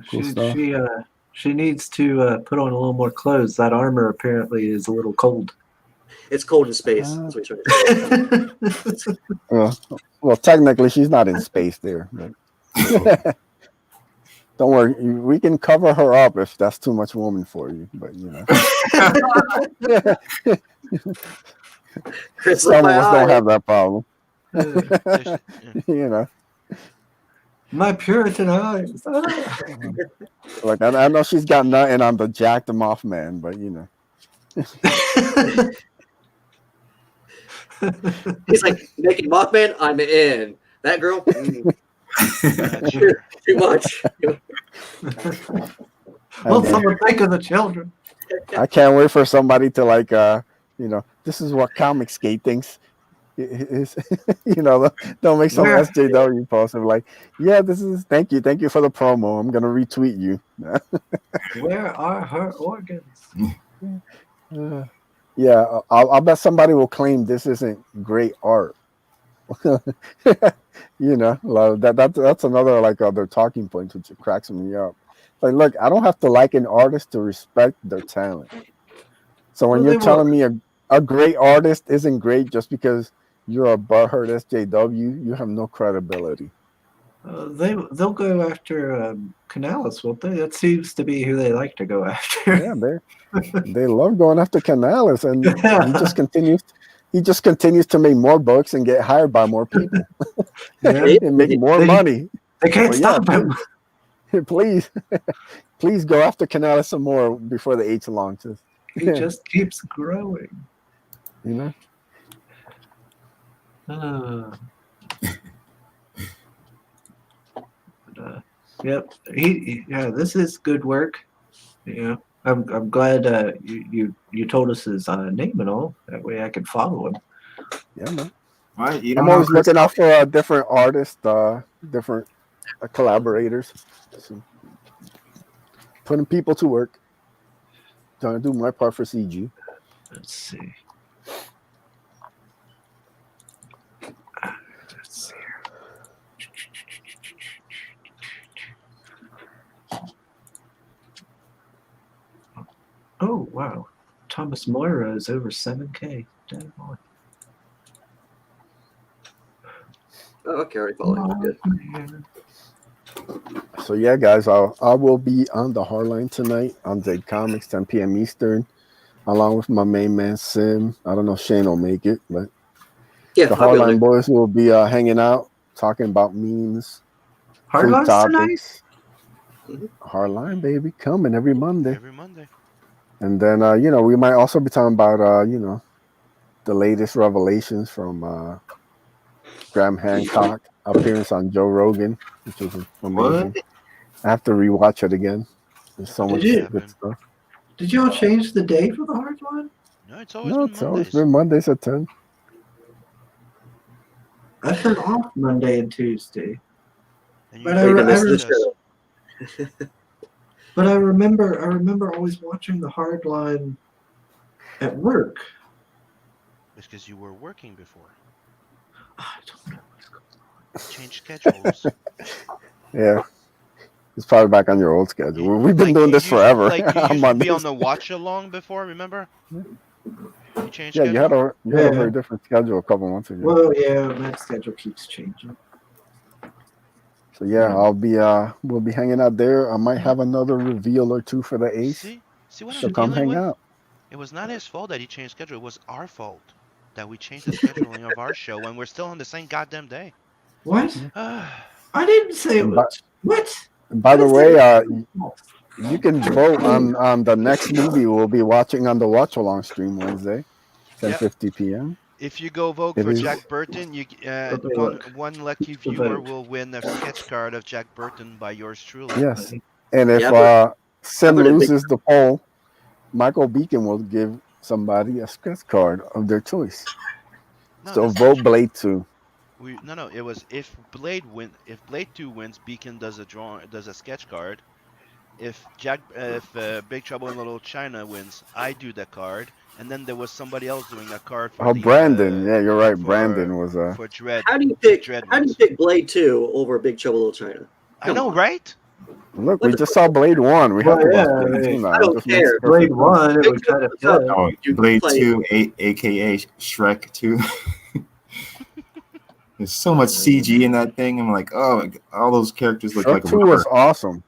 cool stuff. She needs to put on a little more clothes. That armor apparently is a little cold. It's cold in space. That's what he's trying to say. Well, technically, she's not in space there. But don't worry, we can cover her up if that's too much woman for you. But Chris, some of my us eye. don't have that problem. Yeah. My Puritan eyes. Like I know she's got nothing on the Jack the Mothman, but He's like, making Mothman, I'm in. That girl, Not sure. too much. Well, someone think of the children. I can't wait for somebody to this is what Comicsgate thinks. They'll make some Where- SJW post and like, yeah, this is thank you for the promo. I'm gonna retweet you. Where are her organs? Yeah, I'll bet somebody will claim this isn't great art. That's another other talking point which cracks me up. Like, look, I don't have to like an artist to respect their talent. So when Well, you're telling me a great artist isn't great just because you're a butthurt SJW, you have no credibility. They'll go after Canales, won't they? That seems to be who they like to go after. Yeah, they love going after Canales, and Yeah. he just continues to make more books and get hired by more people Yeah. and make more money. They can't But yeah, stop him. Please go after Canales some more before the H launches. He just keeps growing. Yep. This is good work. Yeah. I'm glad you told us his name and all. That way I could follow him. Yeah, man. What? You I'm don't know always Chris? looking out for different artists, different collaborators. So, putting people to work. Trying to do my part for CG. Let's see. Let's see. Oh wow, Thomas Moira is over 7K. Damn boy. Oh, okay, already following. Good. So yeah, guys, I will be on the Hardline tonight on Jade Comics, 10 p.m. Eastern, along with my main man Sim. I don't know if Shane will make it, but Yeah, the I'll be on Hardline there. boys will be hanging out, talking about memes, food Hardline's tonight. topics. Hardline, baby, coming every Monday. Every Monday. And then we might also be talking about the latest revelations from Graham Hancock appearance on Joe Rogan, which was amazing. What? I have to rewatch it again. There's so When much did you? that good happen? stuff. Did y'all change the day for the Hardline? No, it's always No, been it's always Mondays. been Mondays at 10. I've been off Monday and Tuesday, And but Oh, you've been I missing the re- show. but I remember always watching the Hardline at work. It's because you were working before. I don't know what's going on. Change schedules. Yeah, it's probably back on your old schedule. We've been doing this forever. You on used to be on Mondays. the watch along before, remember? You changed Yeah, schedule? you had a Yeah. very different schedule a couple months ago. Well, yeah, my schedule keeps changing. So yeah, I'll be we'll be hanging out there. I might have another reveal or two for the Ace. See what So I'm come dealing hang with? out. It was not his fault that he changed schedule. It was our fault that we changed the scheduling of our show and we're still on the same goddamn day. What? Yeah. I didn't say it And was. What? By the I way, said- you can vote on the next movie we'll be watching on the Watch Along stream Wednesday, 10:50 p.m. If you go vote It for is. Jack Burton, you Let me one look. one lucky The viewer vote. will win a sketch card of Jack Burton by yours truly. Yes. And if Yeah, Sim voted big- loses the poll, Michael Beacon will give somebody a sketch card of their choice. No, So that's not vote true. Blade 2. No. It was if Blade 2 wins, Beacon does a sketch card. If Big Trouble in Little China wins, I do the card, and then there was somebody else doing a card for Oh, the Brandon. Yeah, you're right. Brandon was for Dread. How do you if pick? Dread How do you wins. pick Blade 2 over Big Trouble in Little China? I know, on. right? Look, we just saw Blade 1. We have to watch Blade 2 now. I don't It just makes care. perfect Blade sense. 1, it Big would kind of Trouble in fit. Oh, You Blade play- 2, aka Shrek 2. There's so much CG in that thing. I'm like, oh, all those characters look Shrek like 2 rubber. was awesome.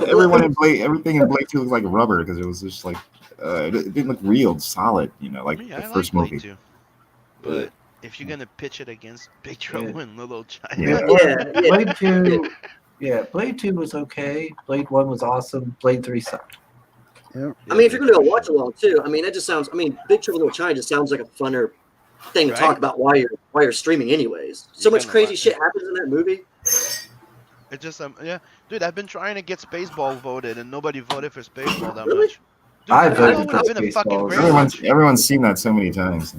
Everything in Blade 2 looked like rubber because it was just like it didn't look real solid, like Me, the I like first Blade movie. 2. But if you're gonna pitch it against Big Trouble in Little China, Yeah. Blade 2. Yeah, Blade 2 was okay. Blade 1 was awesome. Blade 3 sucked. Yep. I mean, if you're going to go watch along too, I mean, that just sounds. I mean, Big Trouble in Little China just sounds like a funner thing to Right? talk about while you're streaming, anyways. So You're much gonna crazy watch shit it. happens in that movie. It just dude, I've been trying to get Spaceball voted, and nobody voted for Spaceball that Really? much. Dude, I Spaceball voted would have for been a fucking Spaceballs. great watch. Everyone's seen that so many times.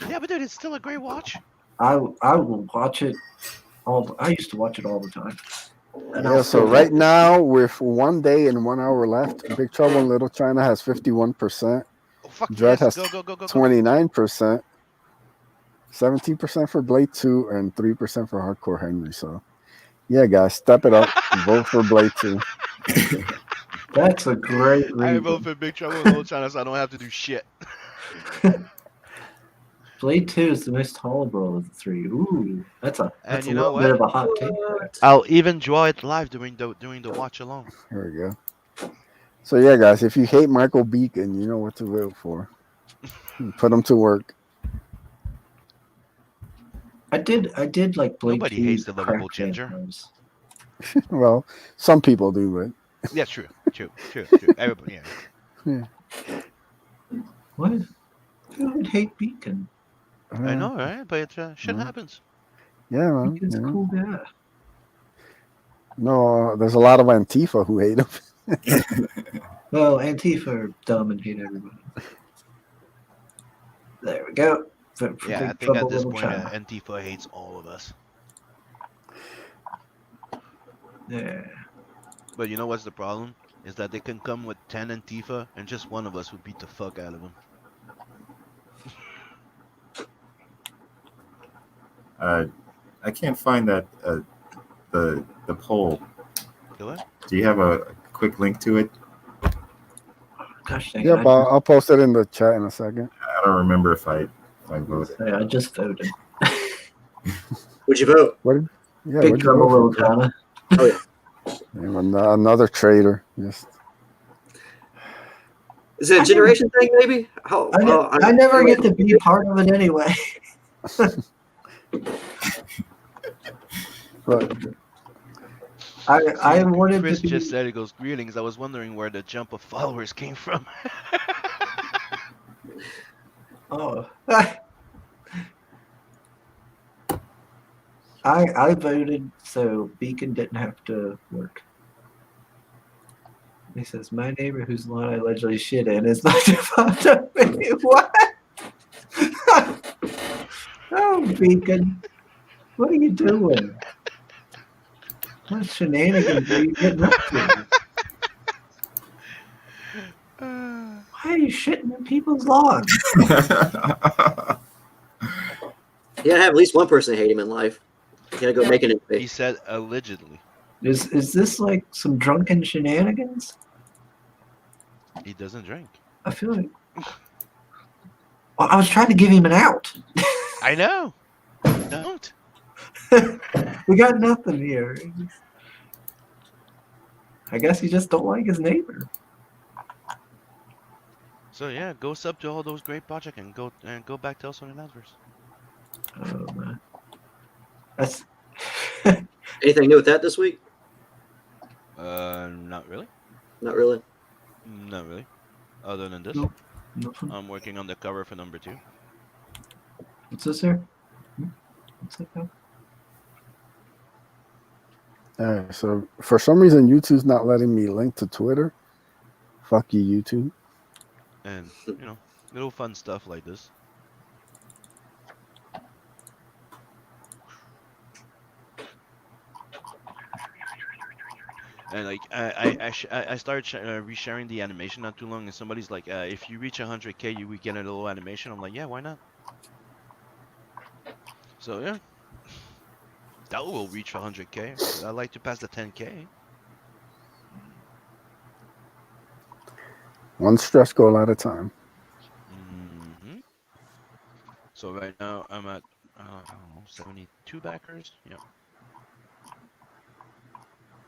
Yeah, but dude, it's still a great watch. I will watch it I used to watch it all the time. And Yeah, I'll so still right watch it. now, with 1 day and 1 hour left, Big Trouble in Little China has 51%. Oh, fuck Dread yes, has go. 29%. 17% for Blade 2 and 3% for Hardcore Henry. So, yeah, guys, step it up. Vote for Blade 2. That's a great I reason. vote for Big Trouble in Little China so I don't have to do shit. Blade 2 is the most tolerable of the three. Ooh, that's And a you know little bit what? of a hot take there. I'll even draw it live during the watch along. Here we go. So, yeah, guys, if you hate Michael Beacon, you know what to vote for. Put him to work. I did like Blade Nobody 2 hates the crack lovable ginger. cameras. Well, some people do, Yeah, true. Everybody, yeah. What? Who would hate Beacon? but I know, right? But shit Yeah. happens. Yeah, man. Beacon's a you know. cool guy. No, there's a lot of Antifa who hate him. Well, Antifa are dumb and hate everybody. There we go. for Yeah, I Big think at Trouble this Little point, China. Antifa hates all of us. Yeah. But you know what's the problem? Is that they can come with 10 Antifa and just one of us would beat the fuck out of them. I can't find that the poll. Do it? Do you have a quick link to it? Gosh dang it. Yep, I'll post it in the chat in a second. I don't remember if I voted. I just voted. Would you vote? What? Yeah, Big what'd you Trouble vote Little for, Joe? China. Oh yeah. Another traitor. Just Is it a generation thing? Maybe. How? I never get to be part of it anyway. but I wanted Chris to be. just said, he goes, greetings. I was wondering where the jump of followers came from. Oh. I voted so Beacon didn't have to work. He says, my neighbor whose lawn I allegedly shit in is not defined of me. What? Oh, Beacon. What are you doing? What shenanigans are you getting up to? Why are you shitting in people's lawns? You gotta have at least one person hate him in life. You gotta go making He it. said allegedly. Is this like some drunken shenanigans? He doesn't drink. I feel like. Well, I was trying to give him an out. I know. Don't. We got nothing here. I guess you just don't like his neighbor. So yeah, go sub to all those great projects and go back to Elsewhere Announcers. Oh man, that's Anything new with that this week? Not really. Not really. Not really. Other than this, Nope. Nothing. I'm working on the cover for number 2. What's this here? What's that called? so for some reason, YouTube's not letting me link to Twitter. Fuck you, YouTube. And little fun stuff like this. And like I started resharing the animation not too long, and somebody's like, if you reach 100K, you would get a little animation. I'm like, yeah, why not? So yeah, that will reach 100K. I'd like to pass the 10K. One stress goal at a time. Mm-hmm. So right now I'm at I don't know, 72 backers. Yeah.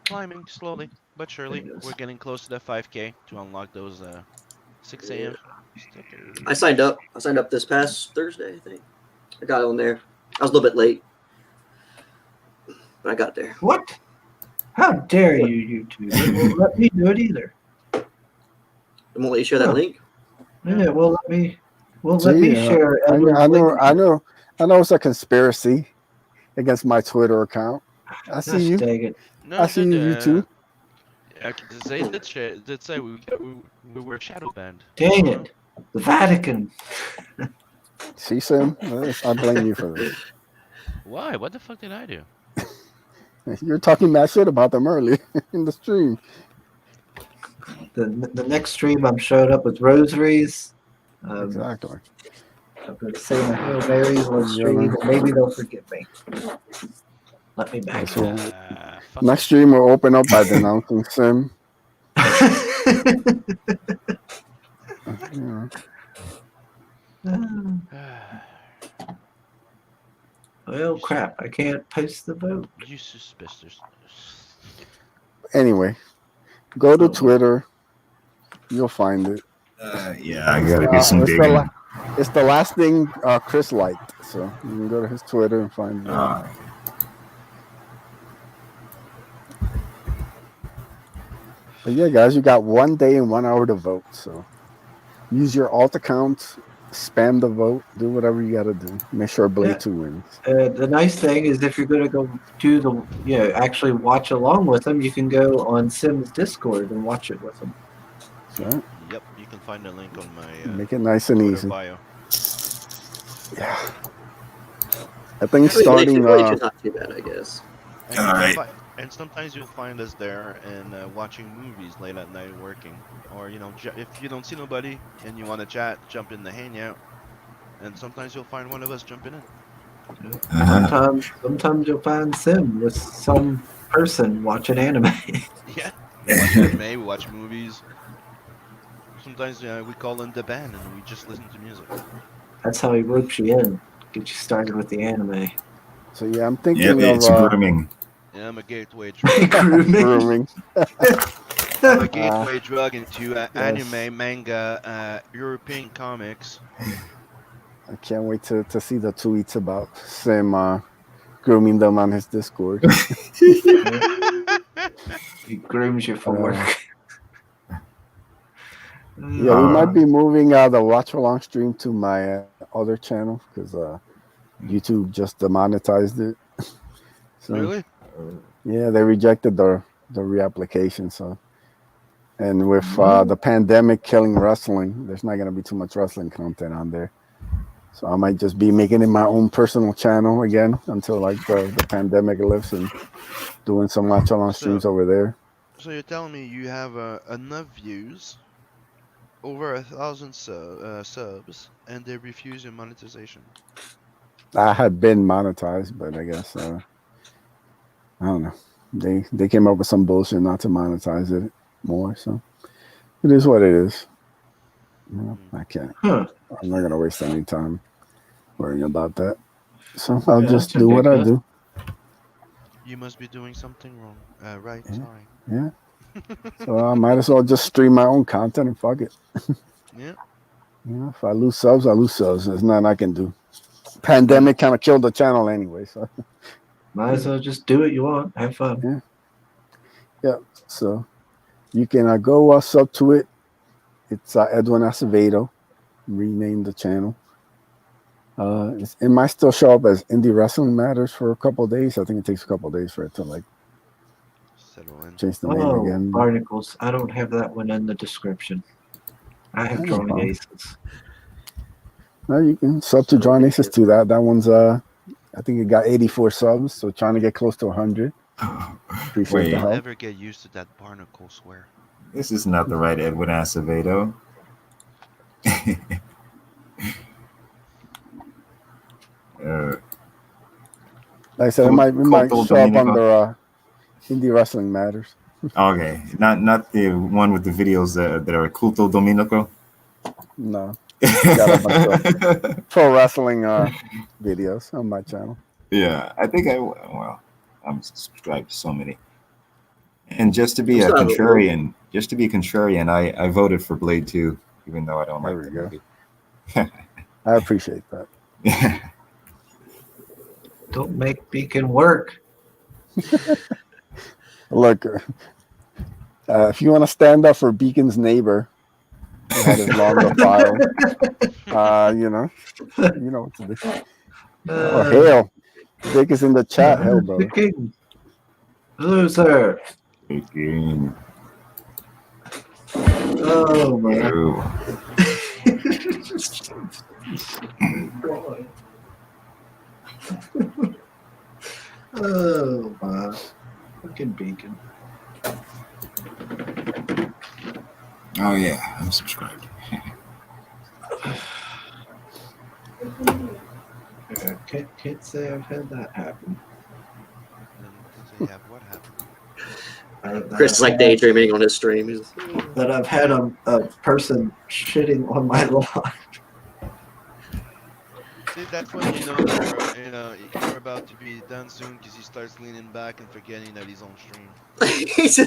Climbing slowly but surely. Yes. We're getting close to the 5K to unlock those 6 a.m. I signed up. I signed up this past Thursday, I think. I got on there. I was a little bit late, but I got there. What? How dare you, YouTube? It won't let me do it either. I won't let you share that link. Yeah, well, let me share. I Edward's link. know it's a conspiracy against my Twitter account. I see Gosh you. dang it. No, I see you, YouTube. They did say we were shadow banned. Dang it. The Vatican. See, Sim? I blame you for this. Why? What the fuck did I do? You're talking mad shit about them earlier in the stream. The next stream I'm showing up with rosaries. Exactly. I'm going to say my Hail Marys on stream, and maybe they'll forgive me. Let me back. So, Fuck next stream will open up by denouncing Sim. Yeah. Well, crap. I can't post the vote. You suspicious. Anyway, go to Twitter. You'll find it. Yeah, I gotta do some digging. It's the last thing Chris liked, so you can go to his Twitter and find it. But yeah, guys, you got 1 day and 1 hour to vote. So use your alt account, spam the vote, do whatever you got to do. Make sure Blade 2 wins. The nice thing is if you're going to go do actually watch along with them, you can go on Sim's Discord and watch it with them. Right. Yep, you can find the link on my Make it nice and Twitter easy. bio. Yeah. I think it's I mean, starting. Blade 2 is not too bad, I guess. And, All right. and sometimes you'll find us there and watching movies late at night working. Or, if you don't see nobody and you want to chat, jump in the hangout. And sometimes you'll find one of us jumping in. Sometimes you'll find Sim with some person watching anime. Yeah. We watch anime, we watch movies. Sometimes we call in the band and we just listen to music. That's how he ropes you in, get you started with the anime. So yeah, I'm Yep, thinking it's of grooming. Yeah, I'm a gateway drug. Grooming. grooming. I'm a gateway drug into yes. anime, manga, European comics. I can't wait to see the tweets about Sim grooming them on his Discord. He grooms you for work. Yeah, we might be moving the watch along stream to my other channel because YouTube just demonetized it. So Really? yeah, they rejected the reapplication. So, and with the pandemic killing wrestling, there's not gonna be too much wrestling content on there. So I might just be making it my own personal channel again until like the pandemic lifts and doing some watch along streams over there. So you're telling me you have enough views, over 1,000 subs, and they refuse your monetization? I had been monetized, but I guess I don't know. They came up with some bullshit not to monetize it more. So it is what it is. You know, I can't. I'm not gonna waste any time worrying about that. So I'll just do what I do. You must be doing something wrong. Right. Yeah. Sorry. Yeah. So I might as well just stream my own content and fuck it. Yeah. You know, if I lose subs, I lose subs. There's nothing I can do. Pandemic kind of killed the channel anyway, so might as well just do what you want. Have fun. Yeah. So you can go sub to it. It's Edwin Acevedo. Renamed the channel. It might still show up as Indie Wrestling Matters for a couple of days. I think it takes a couple of days for it to like settle in. Change the name again. Barnacles. I don't have that one in the description. I have Drawing Aces. No, you can sub to Drawing Aces too. That one's I think it got 84 subs, so trying to get close to 100. Appreciate the help. I'll never get used to that barnacle swear. This is not the right Edwin Acevedo. Like I said, it might show up under Indie Wrestling Matters. Okay, not the one with the videos that are Culto Dominico. No, got a bunch of pro wrestling videos on my channel. Yeah, I think I'm subscribed to so many. And just to be a contrarian, I voted for Blade 2, even though I don't like the movie. I appreciate that. Don't make Beacon work. Look, if you want to stand up for Beacon's neighbor, who had his longer file, you know what to do. Oh, Hale. Dick is in the chat. Hell, brother. Beacon. Loser. Beacon. Oh, man. Oh, my. Fucking Beacon. Oh, yeah. I'm subscribed. Can't say I've had that happen. Say have what happened? Chris is like daydreaming on his stream. That I've had a person shitting on my lawn. See, that's when you're about to be done soon because he starts leaning back and forgetting that he's on stream. It's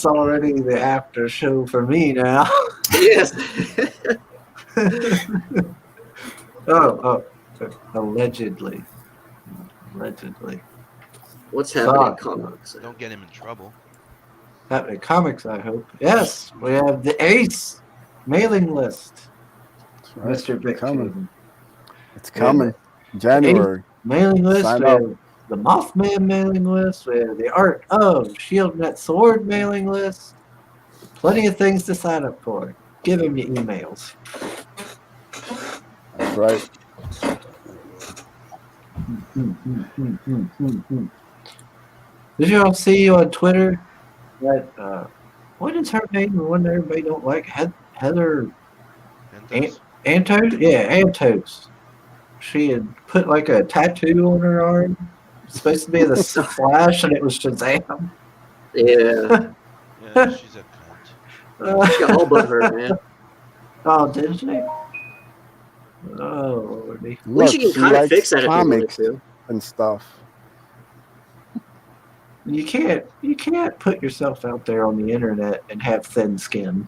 already the after show for me now. Yes. Allegedly. What's happening in comics? Don't get him in trouble. Happening comics, I hope. Yes, we have the Ace mailing list. Right. Mr. Big coming. It's coming. January. Mailing list. Sign we up. have the Mothman mailing list. We have the Art of Shield Net Sword mailing list. Plenty of things to sign up for. Give him your emails. That's right. Did y'all see on Twitter that what is her name? The one that everybody don't like? Heather Entos? Antos? Yeah, Antos. She had put like a tattoo on her arm. It's supposed to be the Flash, and it was Shazam. Yeah. Yeah, she's a cunt. She got all but her, man. Oh, did she? Oh, Lordy. At least Look, you she can kind of likes fix that if you wanted comics to. and stuff. You can't put yourself out there on the internet and have thin skin.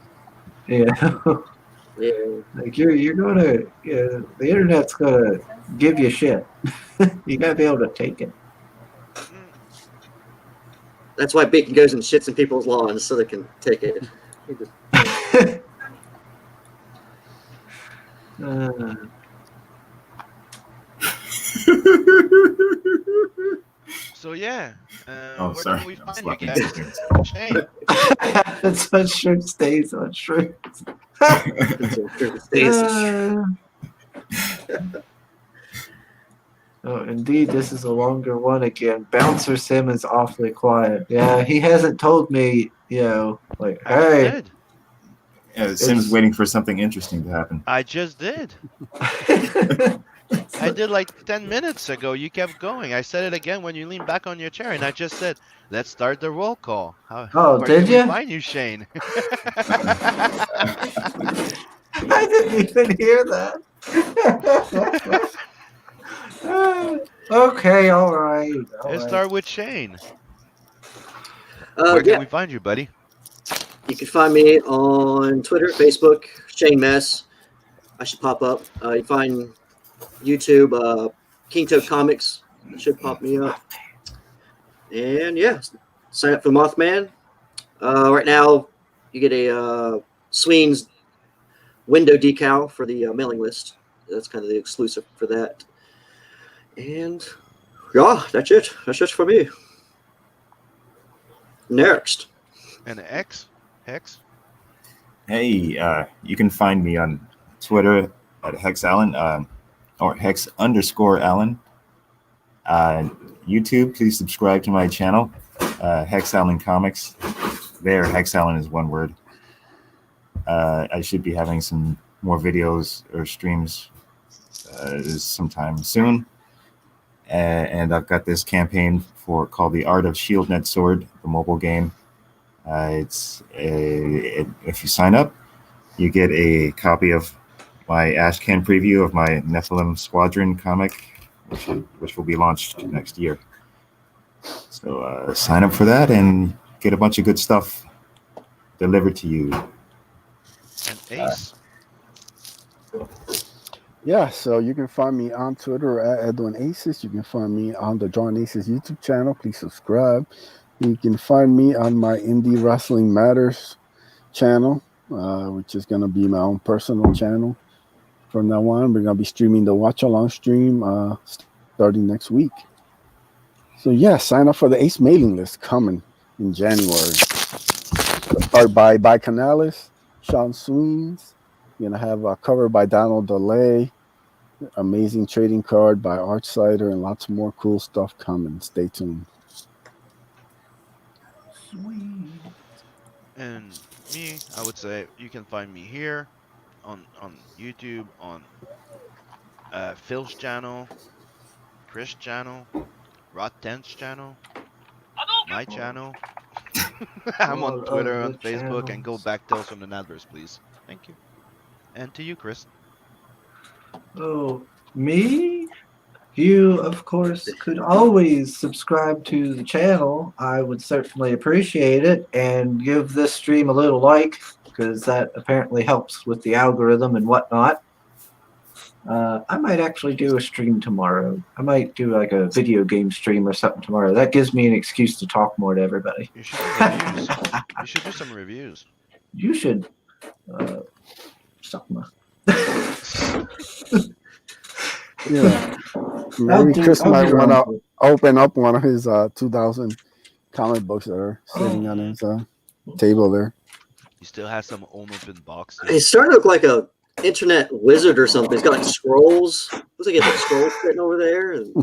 You know? Yeah. Like you're gonna the internet's gonna give you shit. You gotta be able to take it. That's why Bacon goes and shits in people's lawns so they can take it. He just- So yeah. Oh, Where sorry. can we I was find you laughing. guys? Shane. That's what shirt stays on shirt. Oh, indeed, this is a longer one again. Bouncer Sim is awfully quiet. Yeah, he hasn't told me, like, I just hey. did. Yeah, Sim's waiting for something interesting to happen. I just did. I did like 10 minutes ago. You kept going. I said it again when you leaned back on your chair, and I just said, let's start the roll call. Oh, Where did can we ya? find you, Shane? I didn't even hear that. Okay, all right. Let's start with Shane. Uh, Where can yeah, we find you, buddy? you can find me on Twitter, Facebook, Shane Mess. I should pop up. You find YouTube, King Toad Comics. That should pop me up. And yeah, sign up for Mothman. Right now, you get a Sween's window decal for the mailing list. That's kind of the exclusive for that. And yeah, that's it. That's it for me. Next. And X? Hex? Hey, you can find me on Twitter at HexAllen, or Hex_Allen. YouTube, please subscribe to my channel, HexAllen Comics. There, HexAllen is one word. I should be having some more videos or streams sometime soon. And I've got this campaign called The Art of ShieldNet Sword, the mobile game. If you sign up, you get a copy of my Ashcan preview of my Nephilim Squadron comic, which will be launched next year. So sign up for that and get a bunch of good stuff delivered to you. And Ace? Yeah, so you can find me on Twitter at Edwin Aces. You can find me on the John Aces YouTube channel. Please subscribe. You can find me on my Indie Wrestling Matters channel, which is going to be my own personal channel. From now on, we're going to be streaming the Watch Along stream starting next week. So yeah, sign up for the Ace mailing list coming in January. Start by Canales, Sean Sweens. You're going to have a cover by Donald DeLay, amazing trading card by Archsider, and lots more cool stuff coming. Stay tuned. Sweet. And me, I would say you can find me here on YouTube, on Phil's channel, Chris' channel, Rod Tent's channel, my channel. I'm on Twitter, on Facebook, and go back Tales from the Nadverse, please. Thank you. And to you, Chris. Oh, me? You, of course, could always subscribe to the channel. I would certainly appreciate it, and give this stream a little like, because that apparently helps with the algorithm and whatnot. I might actually do a stream tomorrow. I might do like a video game stream or something tomorrow. That gives me an excuse to talk more to everybody. You should do reviews. You should do some reviews. You should. Something. Yeah. Maybe Chris might want to open up one of his 2000 comic books that are sitting on his table there. He still has some unopened box. Too. He's starting to look like a internet wizard or something. He's got like scrolls. Looks like he has like scrolls sitting over there. And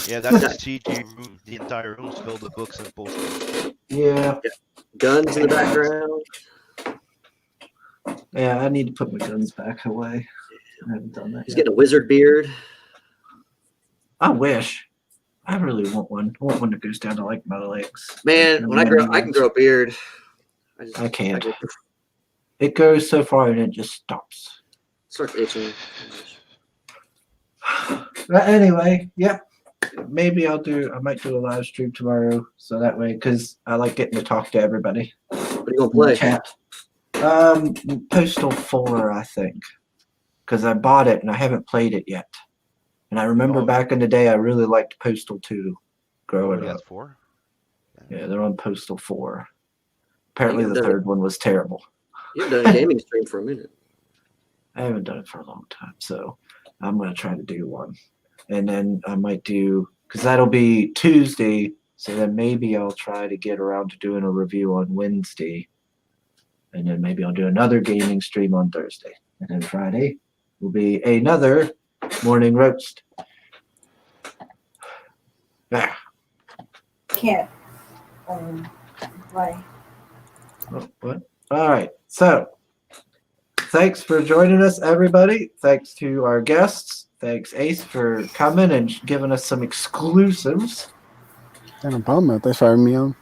Yeah, that's his CG room. The entire room's filled with books and posters. Yeah. guns in the background. Yeah, I need to put my guns back away. I haven't done that He's yet. getting a wizard beard. I wish. I really want one. I want one that goes down to like my legs. Man, when I can grow a beard. I can't. It goes so far and it just stops. Starts itching. But anyway, yep. Maybe I might do a live stream tomorrow, so that way, because I like getting to talk to everybody. What are you gonna play? Chat. Postal 4, I think, because I bought it and I haven't played it yet. And I remember back in the day, I really liked Postal 2 growing up. 4? Yeah, they're on Postal 4. Apparently, the done third one was terrible. You haven't done a gaming stream for a minute. I haven't done it for a long time, so I'm going to try to do one. And then I might do, because that'll be Tuesday, so then maybe I'll try to get around to doing a review on Wednesday. And then maybe I'll do another gaming stream on Thursday. And then Friday will be another morning roast. Yeah. Can't. Why? Oh, what? All right. So thanks for joining us, everybody. Thanks to our guests. Thanks, Ace, for coming and giving us some exclusives. No problem. Thanks for having me on.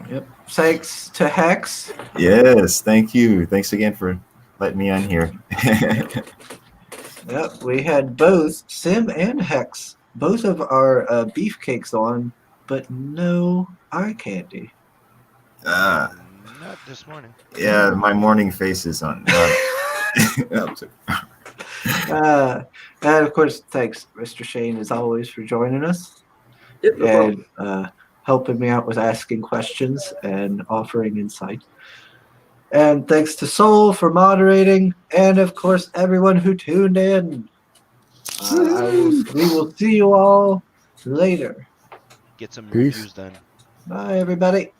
Yep. Thanks to Hex. Yes, thank you. Thanks again for letting me on here. Yep. We had both Sim and Hex, both of our beefcakes on, but no eye candy. Not this morning. Yeah, my morning face is on. And of course, thanks, Mr. Shane, as always, for joining us Yep, no problem. and helping me out with asking questions and offering insight. And thanks to Soul for moderating, and of course, everyone who tuned in. We will see you all later. Get some Peace. reviews then. Bye, everybody.